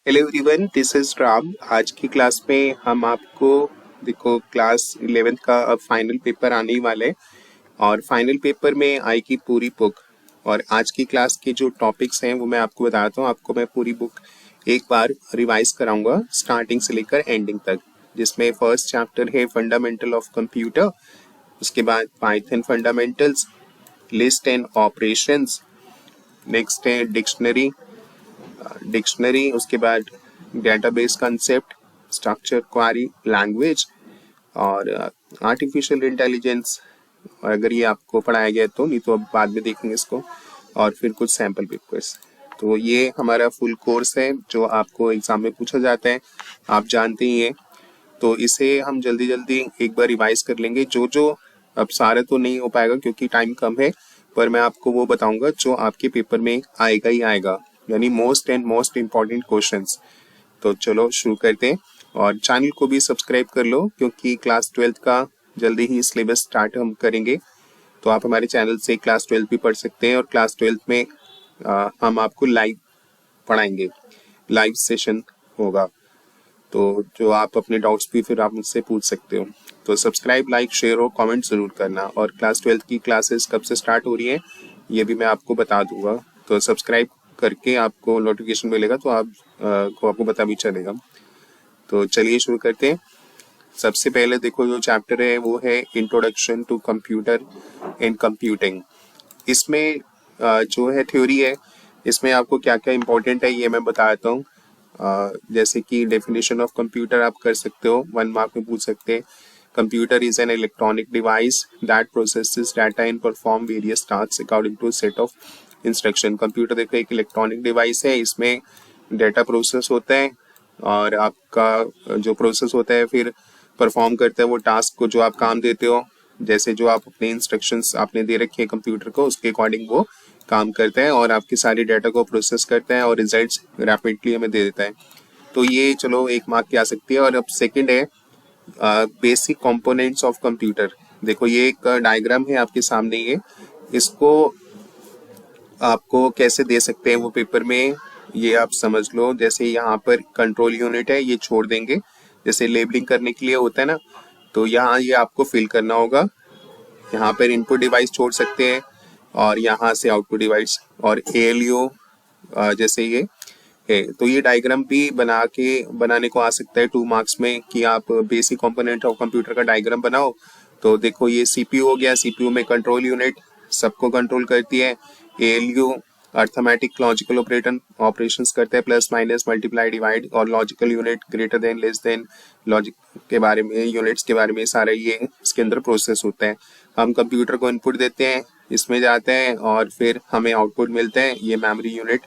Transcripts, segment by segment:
Hello everyone, this is Ram. आज की class में हम आपको देखो क्लास 11th का अब फाइनल पेपर आने ही वाले हैं और फाइनल पेपर में आएगी पूरी बुक। और आज की क्लास के जो टॉपिक्स हैं वो मैं आपको बताता हूँ। आपको मैं पूरी बुक एक बार रिवाइज कराऊंगा स्टार्टिंग से लेकर एंडिंग तक, जिसमें फर्स्ट चैप्टर है फंडामेंटल ऑफ कंप्यूटर, उसके बाद Python fundamentals, list and operations, next है डिक्शनरी, उसके बाद डेटाबेस कंसेप्ट, स्ट्रक्चर क्वारी लैंग्वेज और आर्टिफिशियल इंटेलिजेंस। अगर ये आपको पढ़ाया गया तो, नहीं तो अब बाद में देखेंगे इसको। और फिर कुछ सैम्पल पेपर्स। तो ये हमारा फुल कोर्स है जो आपको एग्जाम में पूछा जाता है, आप जानते ही हैं। तो इसे हम जल्दी जल्दी एक बार रिवाइज कर लेंगे। जो अब सारा तो नहीं हो पाएगा क्योंकि टाइम कम है, पर मैं आपको वो बताऊंगा जो आपके पेपर में आएगा ही आएगा, यानी मोस्ट इम्पॉर्टेंट क्वेश्चंस। तो चलो शुरू करते हैं और चैनल को भी सब्सक्राइब कर लो क्योंकि क्लास 12th का जल्दी ही सिलेबस स्टार्ट हम करेंगे। तो आप हमारे चैनल से क्लास 12th भी पढ़ सकते हैं और क्लास 12th में हम आपको लाइव पढ़ाएंगे, लाइव सेशन होगा। तो जो आप अपने डाउट्स भी फिर आप मुझसे पूछ सकते हो। तो सब्सक्राइब, लाइक, शेयर और कमेंट जरूर करना। और क्लास 12th की क्लासेस कब से स्टार्ट हो रही है ये भी मैं आपको बता दूंगा। तो सब्सक्राइब करके आपको नोटिफिकेशन मिलेगा तो आपको पता भी चलेगा। तो चलिए शुरू करते हैं। सबसे पहले देखो जो चैप्टर है वो है introduction to computer and computing. इसमें जो है थ्योरी है, इसमें आपको क्या क्या इंपॉर्टेंट है ये मैं बताता हूँ। जैसे कि डेफिनेशन ऑफ कंप्यूटर आप कर सकते हो, 1 मार्क में पूछ सकते हैं। Computer is an electronic device that processes data and perform various task according to set of instruction. Computer देखो एक इलेक्ट्रॉनिक डिवाइस है, इसमें डाटा प्रोसेस होता है और आपका जो प्रोसेस होता है फिर परफॉर्म करता है वो टास्क को, जो आप काम देते हो, जैसे जो आप अपने इंस्ट्रक्शंस आपने दे रखे हैं कंप्यूटर को उसके अकॉर्डिंग वो काम करता है और आपके सारे डाटा को प्रोसेस करता है और रिजल्ट्स रैपिडली हमें दे देता है। तो ये चलो 1 मार्क की आ सकती है। और अब सेकंड है बेसिक कंपोनेंट्स ऑफ कंप्यूटर। देखो ये एक डायग्राम है आपके सामने, इसको आपको कैसे दे सकते हैं वो पेपर में ये आप समझ लो। जैसे यहाँ पर कंट्रोल यूनिट है, ये छोड़ देंगे, जैसे लेबलिंग करने के लिए होता है ना, तो यहाँ ये आपको फिल करना होगा। यहाँ पर इनपुट डिवाइस छोड़ सकते हैं और यहाँ से आउटपुट डिवाइस और ALU जैसे ये है। तो ये डायग्राम भी बनाने को आ सकता है 2 मार्क्स में कि आप बेसिक कंपोनेंट ऑफ कंप्यूटर का डायग्राम बनाओ। तो देखो ये CPU हो गया, CPU में कंट्रोल यूनिट सबको कंट्रोल करती है। ALU अर्थमेटिक लॉजिकल ऑपरेशंस करते हैं, प्लस माइनस मल्टीप्लाई डिवाइड। और logical unit greater than less than, logic के बारे में, यूनिट्स के बारे में सारा ये इसके अंदर प्रोसेस होता है। हम कंप्यूटर को इनपुट देते हैं, इसमें जाते हैं और फिर हमें आउटपुट मिलते हैं, ये मेमोरी यूनिट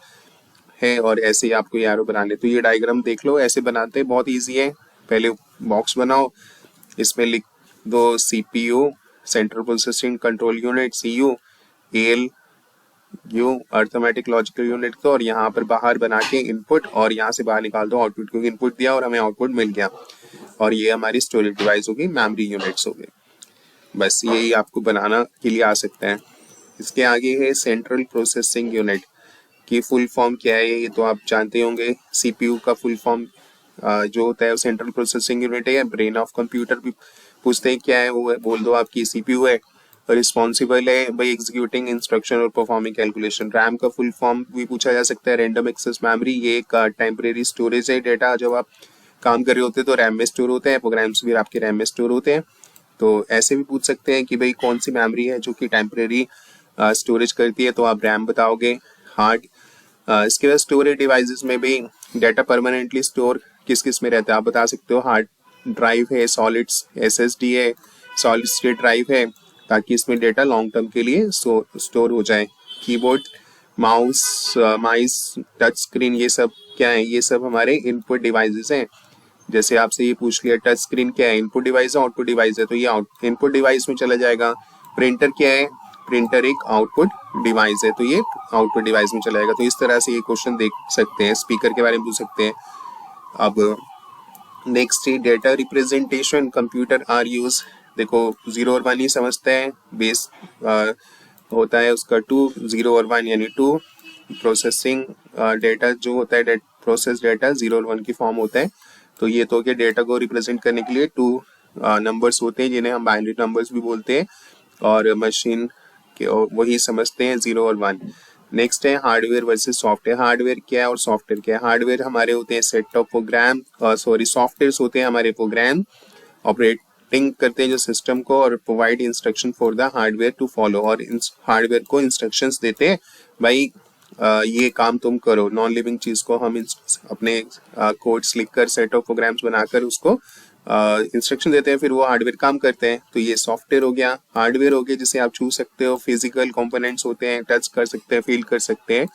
है। और ऐसे ही आपको एरो बनाने, तो ये डायग्राम देख लो ऐसे बनाते हैं, बहुत इजी है। पहले बॉक्स बनाओ, इसमें लिख दो CPU central processing control unit, CU, ALU arithmetic logical unit को, और यहाँ पर बाहर बना के इनपुट और यहाँ से बाहर निकाल दो आउटपुट, क्योंकि इनपुट दिया और हमें आउटपुट मिल गया। और ये हमारी स्टोरेज डिवाइस होगी, मेमोरी यूनिट्स हो गए। बस यही आपको बनाना के लिए आ सकता है। इसके आगे है सेंट्रल प्रोसेसिंग यूनिट की फुल फॉर्म क्या है ये तो आप जानते होंगे। CPU का फुल फॉर्म जो होता है वो सेंट्रल प्रोसेसिंग यूनिट है। ब्रेन ऑफ कंप्यूटर भी पूछते हैं क्या है, वो है, बोल दो आपकी CPU है। रिस्पॉन्सिबल है भाई एग्जीक्यूटिंग इंस्ट्रक्शन और परफॉर्मिंग कैलकुलेशन। रैम का फुल फॉर्म भी पूछा जा सकता है, रैंडम एक्सेस मेमोरी। ये एक टेम्परेरी स्टोरेज है, डाटा जब आप काम कर रहे होते हैं तो रैम में स्टोर होते हैं, प्रोग्राम्स भी आपके रैम में स्टोर होते हैं। तो ऐसे भी पूछ सकते हैं कि भाई कौन सी मेमोरी है जो कि टेम्परेरी स्टोरेज करती है, तो आप रैम बताओगे। हार्ड इसके बाद स्टोरेज डिवाइसेस में भी डाटा परमानेंटली स्टोर किस किस में रहता है आप बता सकते हो। हार्ड ड्राइव है, सॉलिड्स SSD है, सॉलिड स्टेट ड्राइव है, ताकि इसमें डाटा लॉन्ग टर्म के लिए स्टोर हो जाए। कीबोर्ड, माउस, टच स्क्रीन, ये सब क्या है, ये सब हमारे इनपुट डिवाइसेस हैं। जैसे आपसे ये पूछ लिया टच स्क्रीन क्या है, इनपुट डिवाइस है आउटपुट डिवाइस है, तो ये इनपुट डिवाइस में चला जाएगा। प्रिंटर क्या है, प्रिंटर एक आउटपुट डिवाइस है, तो ये आउटपुट डिवाइस में चला जाएगा। तो इस तरह से ये क्वेश्चन देख सकते हैं। स्पीकर के बारे में पूछ सकते हैं। अब नेक्स्ट है data representation computer are use. देखो 0 और 1 ही समझते हैं, बेस होता है उसका 2, 0 और 1 यानी 2। प्रोसेसिंग डेटा जो होता है प्रोसेस डाटा 0 और 1 की फॉर्म होता है। तो ये तो कि डेटा को रिप्रेजेंट करने के लिए 2 नंबर्स होते हैं जिन्हें हम बाइनरी नंबर्स भी बोलते हैं, और मशीन के वही समझते हैं 0 और 1। नेक्स्ट है हार्डवेयर वर्सेस सॉफ्टवेयर। हार्डवेयर क्या है और सॉफ्टवेयर क्या है? हार्डवेयर हमारे होते हैं सेट ऑफ प्रोग्राम, सॉफ्टवेयर होते हैं हमारे प्रोग्राम ऑपरेटिंग करते हैं जो सिस्टम को, और provide instruction for the hardware to follow, और हार्डवेयर को इंस्ट्रक्शंस देते हैं भाई ये काम तुम करो। नॉन लिविंग चीज को हम अपने कोड्स लिखकर सेट ऑफ प्रोग्राम्स बनाकर उसको इंस्ट्रक्शन देते हैं, फिर वो हार्डवेयर काम करते हैं। तो ये सॉफ्टवेयर हो गया। हार्डवेयर हो गया जिसे आप छू सकते हो, फिजिकल कंपोनेंट्स होते हैं, टच कर सकते हैं, फील कर सकते हैं,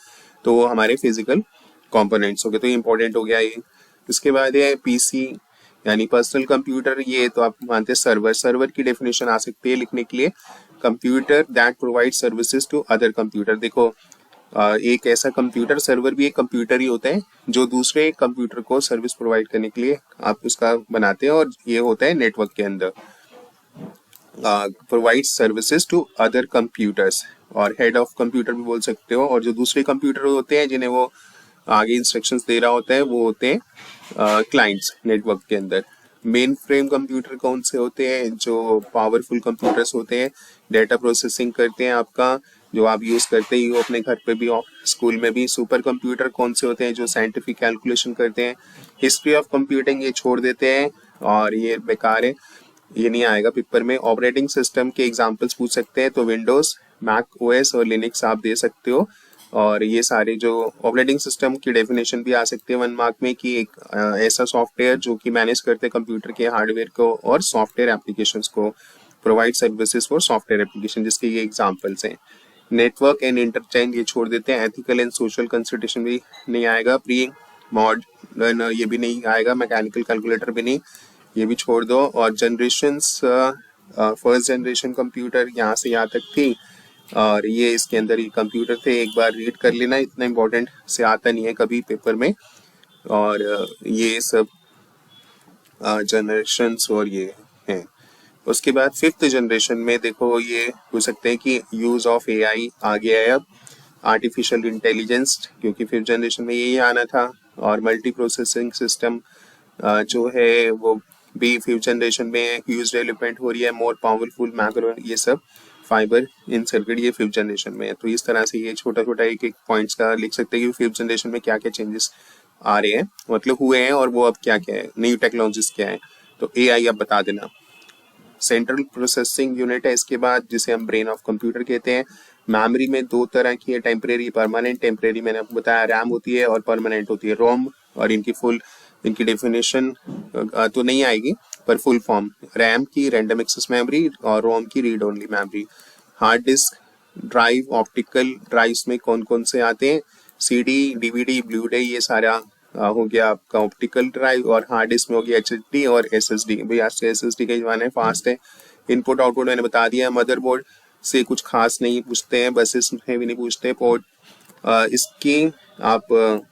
तो वो हमारे फिजिकल कंपोनेंट्स हो गए। तो ये इंपॉर्टेंट हो गया ये। इसके बाद है पीसी यानी पर्सनल कंप्यूटर। ये तो आप मानते हैं सर्वर। सर्वर की डेफिनेशन आ सकती है लिखने के लिए, computer that provide services to other computer. देखो एक ऐसा कंप्यूटर, सर्वर भी एक कंप्यूटर ही होता है जो दूसरे कंप्यूटर को सर्विस प्रोवाइड करने के लिए आप उसका बनाते हैं, और ये होता है नेटवर्क के अंदर। Provide services to other computers, और हेड ऑफ कंप्यूटर भी बोल सकते हो। और जो दूसरे कंप्यूटर होते हैं जिन्हें वो आगे इंस्ट्रक्शंस दे रहा होता है वो होते हैं क्लाइंट्स नेटवर्क के अंदर। मेन फ्रेम कंप्यूटर कौन से होते हैं? जो पावरफुल कंप्यूटर्स होते हैं, डेटा प्रोसेसिंग करते हैं आपका, जो आप यूज करते ही हो अपने घर पे भी और स्कूल में भी। सुपर कंप्यूटर कौन से होते हैं? जो साइंटिफिक कैलकुलेशन करते हैं। हिस्ट्री ऑफ कंप्यूटिंग ये छोड़ देते हैं और ये बेकार है, ये नहीं आएगा पेपर में। ऑपरेटिंग सिस्टम के एग्जांपल्स पूछ सकते हैं, तो विंडोज, मैक ओएस और लिनक्स आप दे सकते हो। और ये सारे जो ऑपरेटिंग सिस्टम की डेफिनेशन भी आ सकते हैं 1 मार्क में, कि एक ऐसा सॉफ्टवेयर जो कि मैनेज करते हैं कंप्यूटर के हार्डवेयर को और सॉफ्टवेयर एप्लीकेशंस को, provide services for software application, जिसके ये एग्जांपल्स हैं। नेटवर्क एंड इंटरचेंज ये छोड़ देते हैं। एथिकल एंड सोशल कंसिडरेशन भी नहीं आएगा। प्री मॉडर्न ये भी नहीं आएगा। मैकेनिकल कैलकुलेटर भी नहीं, ये भी छोड़ दो। और जनरेशंस, फर्स्ट जनरेशन कंप्यूटर यहाँ से यहाँ तक थी, और ये इसके अंदर ही कंप्यूटर थे। एक बार रीड कर लेना, इतना इम्पोर्टेंट से आता नहीं है कभी पेपर में। और ये सब जनरेशंस और ये हैं। उसके बाद 5th जनरेशन में देखो ये पूछ सकते हैं कि यूज ऑफ एआई आ गया है अब, आर्टिफिशियल इंटेलिजेंस, क्योंकि 5th जनरेशन में यही आना था। और मल्टी प्रोसेसिंग सिस्टम जो है वो भी 5th जनरेशन में ह्यूज डेवलपमेंट हो रही है। मोर पावरफुल मैक्रो, ये सब फाइबर इन सर्किट ये 5th जनरेशन में है। तो इस तरह से ये छोटा छोटा एक एक पॉइंट्स का लिख सकते हैं कि 5th जनरेशन में क्या क्या चेंजेस आ रहे हैं, मतलब हुए हैं, और वो अब क्या क्या है, नई टेक्नोलॉजीज क्या है। तो एआई अब बता देना। सेंट्रल प्रोसेसिंग यूनिट है इसके बाद, जिसे हम ब्रेन ऑफ कंप्यूटर कहते हैं। मेमोरी में 2 तरह की है, टेम्परेरी, परमानेंट। टेम्परेरी मैंने आपको बताया रैम होती है, और परमानेंट होती है रोम। और इनकी डेफिनेशन तो नहीं आएगी, पर फुल फॉर्म रैम की रैंडम एक्सेस मेमोरी, और रोम की read only memory. Hard disk drive, optical drives में कौन कौन से आते हैं? सीडी, डीवीडी, ब्लू रे, ये सारा हो गया आपका ऑप्टिकल ड्राइव। और हार्ड डिस्क में हो गया एचडी और एसएसडी। भाई आज से एसएसडी का जमाना है, फास्ट है। इनपुट आउटपुट मैंने बता दिया। मदरबोर्ड से कुछ खास नहीं पूछते हैं, बस इसमें भी नहीं पूछते। पोर्ट इसकी आप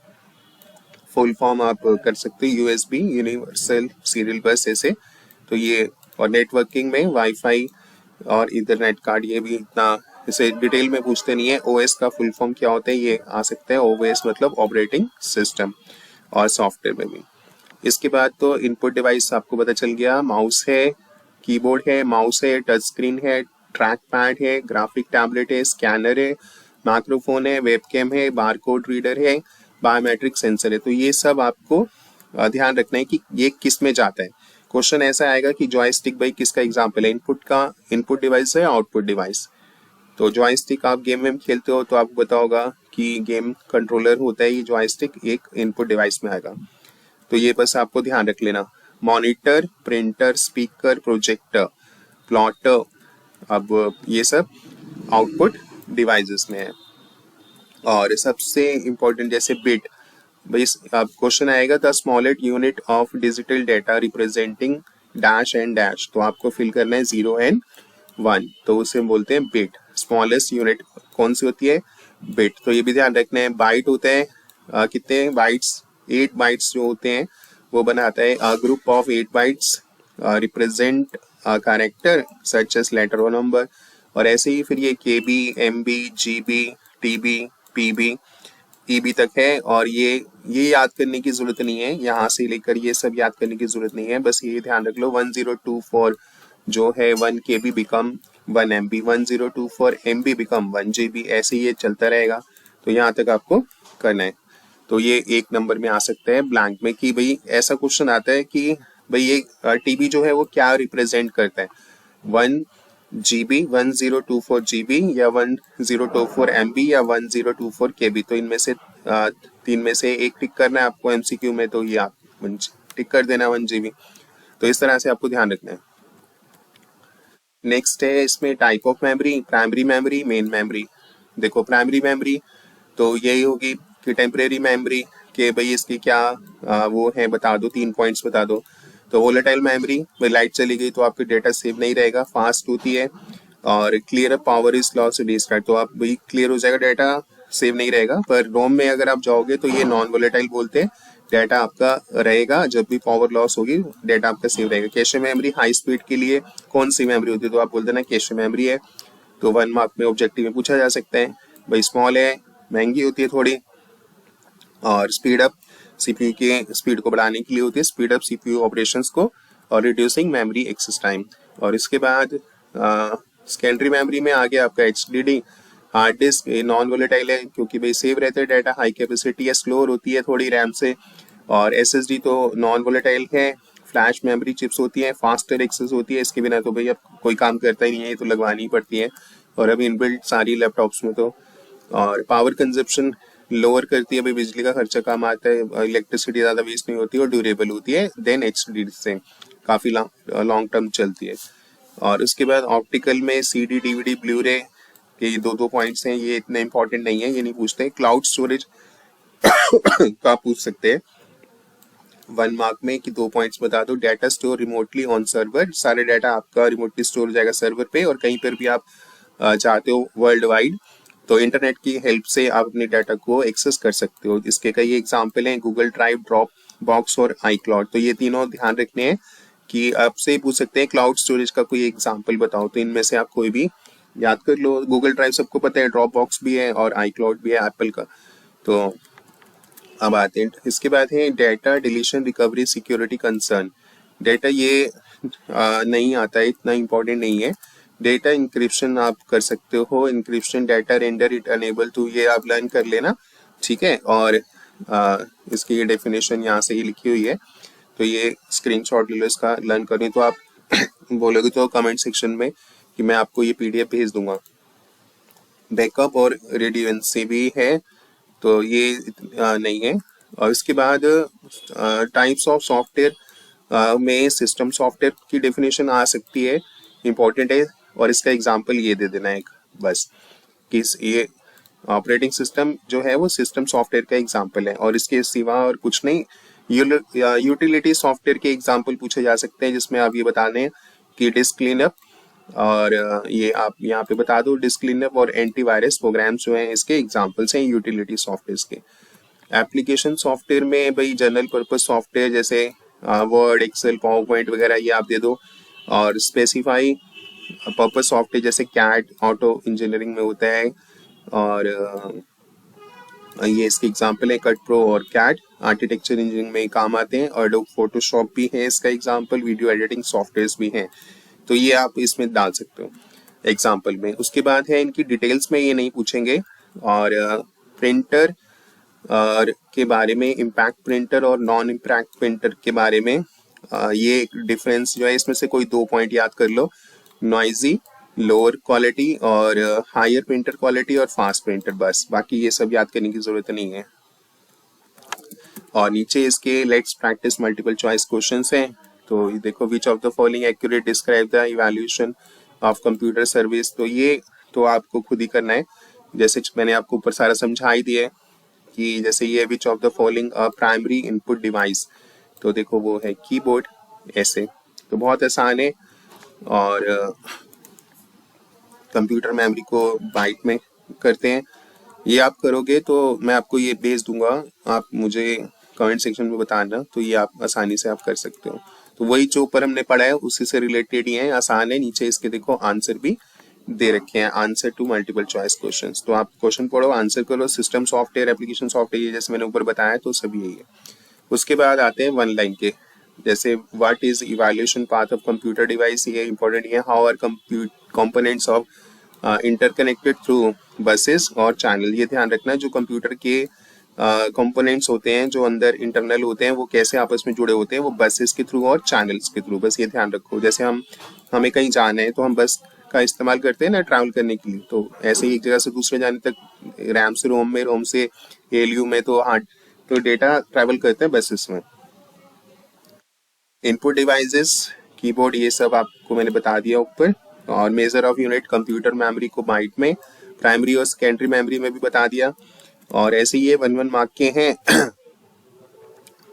फुल फॉर्म आप कर सकते हो यूएसबी, यूनिवर्सल सीरियल बस, ऐसे। तो ये, और नेटवर्किंग में वाईफाई और इथरनेट कार्ड, ये भी इतना इसे डिटेल में पूछते नहीं है। ओएस का फुल फॉर्म क्या होता है ये आ सकता है, ओएस मतलब ऑपरेटिंग सिस्टम, और सॉफ्टवेयर में भी। इसके बाद तो इनपुट डिवाइस आपको पता चल गया, माउस है, कीबोर्ड है, माउस है, टच स्क्रीन है, ट्रैक पैड है, ग्राफिक टैबलेट है, स्कैनर है, माइक्रोफोन है, वेबकैम है, बारकोड रीडर है, बायोमेट्रिक सेंसर है। तो ये सब आपको ध्यान रखना है कि ये किस में जाता है। क्वेश्चन ऐसा आएगा कि जॉयस्टिक भाई किसका एग्जाम्पल है? इनपुट डिवाइस है, आउटपुट डिवाइस। तो जॉयस्टिक आप गेम में खेलते हो तो आपको पता होगा कि गेम कंट्रोलर होता है, ये जॉयस्टिक एक इनपुट डिवाइस में आएगा। तो ये बस आपको ध्यान रख लेना। Monitor, printer, speaker, projector, plotter, अब ये सब आउटपुट डिवाइसेस में है। और सबसे इंपॉर्टेंट जैसे बिट, भाई अब क्वेश्चन आएगा the smallest unit of digital data representing dash and dash, तो आपको फिल करना है 0 and 1, तो उसे बोलते हैं बिट। स्मॉलेस्ट यूनिट कौन सी होती है? बिट। तो ये भी ध्यान रखना है। बाइट होते हैं कितने बाइट्स? 8 बाइट्स जो होते हैं वो बनाता है group of 8 bytes represent character such as letter और नंबर। और ऐसे ही फिर ये KB, MB, GB, TB, PB, EB तक है। और ये याद करने की जरूरत नहीं है, यहाँ से लेकर ये सब याद करने की जरूरत नहीं है, बस ये ध्यान रख लो 1024 जो है 1 KB become 1 MB, 1024 MB become 1 GB, ऐसे ये चलता रहेगा। तो यहाँ तक आपको करना है। तो ये 1 नंबर में आ सकता है ब्लैंक में कि भाई ऐसा क्वेश्चन आता है कि भाई ये टीबी जो है वो क्या रिप्रेजेंट करता है, 1 GB, 1024 GB या 1024 MB या 1024 KB। तो इनमें से 3 में से एक टिक करना है आपको एमसीक्यू में, तो ये आप टिक कर देना 1 GB। तो इस तरह से आपको ध्यान रखना है। नेक्स्ट है इसमें type of memory, primary memory, main memory. देखो प्राइमरी मेमोरी तो यही होगी कि टेम्परेरी मेमोरी के भाई इसकी क्या वो है बता दो, 3 पॉइंट्स बता दो। तो वोलेटाइल मेमोरी, भाई लाइट चली गई तो आपका डेटा सेव नहीं रहेगा, फास्ट होती है। और clear power is loss distract, तो आप भाई क्लियर हो जाएगा, डेटा सेव नहीं रहेगा। पर रोम में अगर आप जाओगे तो ये नॉन वोलेटाइल बोलते हैं, डेटा आपका रहेगा, जब भी पावर लॉस होगी डेटा आपका सेव रहेगा। कैशे मेमोरी हाई स्पीड के लिए कौन सी मेमोरी होती है, तो आप बोल देना कैशे मेमोरी है। तो 1 मार्क में ऑब्जेक्टिव में पूछा जा सकता है। भाई स्मॉल है, महंगी होती है थोड़ी, और स्पीड अप सीपीयू के स्पीड को बढ़ाने के लिए होती है, स्पीड अप सीपीयू ऑपरेशंस को, और रिड्यूसिंग मेमोरी एक्सेस टाइम। और इसके बाद सेकेंडरी मेमोरी में आ गया आपका एचडीडी हार्ड डिस्क, ये नॉन वोलेटाइल है क्योंकि भाई सेव रहते हैं डाटा, हाई कैपेसिटी है, स्लोअर होती है थोड़ी रैम से। और एसएसडी तो नॉन वोलेटाइल है, फ्लैश मेमोरी चिप्स होती है, फास्टर एक्सेस होती है, इसके बिना तो भाई अब कोई काम करता ही नहीं है, ये तो लगवानी पड़ती है, और अभी इनबिल्ट सारी लैपटॉप्स में तो। और पावर कंजप्शन लोअर करती है, भाई बिजली का खर्चा कम आता है, इलेक्ट्रिसिटी ज़्यादा वेस्ट नहीं होती और ड्यूरेबल होती है देन एचडीडी से, काफ़ी लॉन्ग टर्म चलती है। और उसके बाद ऑप्टिकल में सीडी डीवीडी ब्लूरे के ये दो पॉइंट्स हैं, ये इतने इंपॉर्टेंट नहीं है, ये नहीं पूछते। क्लाउड स्टोरेज का पूछ सकते हैं 1 मार्क में कि 2 पॉइंट्स बता दो। Data store remotely on server, सारे डाटा आपका रिमोटली स्टोर हो जाएगा सर्वर पे, और कहीं पर भी आप चाहते हो वर्ल्ड वाइड तो इंटरनेट की हेल्प से आप अपने डाटा को एक्सेस कर सकते हो। इसके कई एग्जाम्पल हैं, गूगल ड्राइव, ड्रॉप बॉक्स और आई क्लाउड। तो ये तीनों ध्यान रखने हैं कि आपसे पूछ सकते हैं क्लाउड स्टोरेज का कोई एग्जाम्पल बताओ, तो इनमें से आप कोई भी याद कर लो। गूगल ड्राइव सबको पता है, ड्रॉप बॉक्स भी है और आई क्लाउड भी है एप्पल का। तो अब आते हैं इसके बाद है data deletion recovery security concern. Data ये नहीं आता है, इतना इम्पोर्टेंट नहीं है। डेटा इंक्रिप्शन आप कर सकते हो, encryption data render it unable to, ये आप लर्न कर लेना, ठीक है। और इसकी ये डेफिनेशन यहाँ से ही लिखी हुई है, तो ये स्क्रीनशॉट ले लो इसका, लर्न करनी तो आप बोलोगे तो कमेंट सेक्शन में कि मैं आपको ये पीडीएफ भेज दूंगा। बैकअप और रिडंडेंसी भी है, तो ये नहीं है। और इसके बाद टाइप्स ऑफ सॉफ्टवेयर में सिस्टम सॉफ्टवेयर की डेफिनेशन आ सकती है, इंपॉर्टेंट है। और इसका एग्जांपल ये दे देना एक बस कि ये ऑपरेटिंग सिस्टम जो है वो सिस्टम सॉफ्टवेयर का एग्जांपल है, और इसके सिवा और कुछ नहीं। यूटिलिटी सॉफ्टवेयर के एग्जांपल पूछे जा सकते हैं, जिसमें आप ये बता दें कि डिस्क क्लीनअप, और ये आप यहाँ पे बता दो डिस्क क्लीनअप और एंटीवायरस प्रोग्राम्स जो हैं इसके एग्जांपल्स हैं यूटिलिटी सॉफ्टवेयर के। एप्लीकेशन सॉफ्टवेयर में भाई जनरल पर्पस सॉफ्टवेयर जैसे वर्ड, एक्सेल, पावर पॉइंट वगैरह ये आप दे दो। और स्पेसिफाई पर्पस सॉफ्टवेयर जैसे कैड ऑटो इंजीनियरिंग में होता है, और ये इसके एग्जांपल है कट प्रो और कैड, आर्किटेक्चर इंजीनियरिंग में काम आते हैं। और एडोब फोटोशॉप भी है इसका एग्जांपल, वीडियो एडिटिंग सॉफ्टवेयर भी हैं, तो ये आप इसमें डाल सकते हो एग्जांपल में। उसके बाद है इनकी डिटेल्स में ये नहीं पूछेंगे। और प्रिंटर और के बारे में, इम्पैक्ट प्रिंटर और नॉन इम्पैक्ट प्रिंटर के बारे में ये डिफरेंस जो है इसमें से कोई 2 पॉइंट याद कर लो, नॉइजी लोअर क्वालिटी और हायर प्रिंटर क्वालिटी और फास्ट प्रिंटर, बस बाकी ये सब याद करने की जरूरत नहीं है। और नीचे इसके let's practice multiple choice questions हैं। तो ये देखो विच of the following accurate describe the evaluation of computer service, तो ये तो आपको खुद ही करना है, जैसे मैंने आपको ऊपर सारा समझा ही दिया है कि जैसे ये विच of the following primary input device, तो देखो वो है कीबोर्ड, ऐसे तो बहुत आसान है। और कंप्यूटर मेमोरी को बाइट में करते हैं, ये आप करोगे तो मैं आपको ये भेज दूंगा, आप मुझे कमेंट सेक्शन में बताना, तो ये आप आसानी से आप कर सकते हो। तो वही जो ऊपर हमने पढ़ा है उसी से रिलेटेड ही है, आसान है। नीचे इसके देखो आंसर भी दे रखे हैं answer to multiple choice questions. तो आप क्वेश्चन पढ़ो, आंसर करो, सिस्टम सॉफ्टवेयर, एप्लीकेशन सॉफ्टवेयर, जैसे मैंने ऊपर बताया तो सभी यही है। उसके बाद आते हैं वन लाइन के, जैसे what is evaluation path of computer device, ये इंपॉर्टेंट है। How are components of interconnected through buses और चैनल, ये ध्यान रखना जो कंप्यूटर के कंपोनेंट्स होते हैं जो अंदर इंटरनल होते हैं वो कैसे आपस में जुड़े होते हैं, वो बसेस के थ्रू और चैनल्स के थ्रू, बस ये ध्यान रखो। जैसे हमें कहीं जाना है तो हम बस का इस्तेमाल करते हैं ना ट्रैवल करने के लिए, तो ऐसे ही एक जगह से दूसरे जाने तक रैम से रोम में, रोम से एलयू में, तो डेटा ट्रैवल करते हैं बसेस में। इनपुट डिवाइसेस, कीबोर्ड, ये सब आपको मैंने बता दिया ऊपर। और measure of unit, computer memory को बाइट में, प्राइमरी और सेकेंडरी मेमोरी में भी बता दिया। और ऐसे ये 1 मार्क के हैं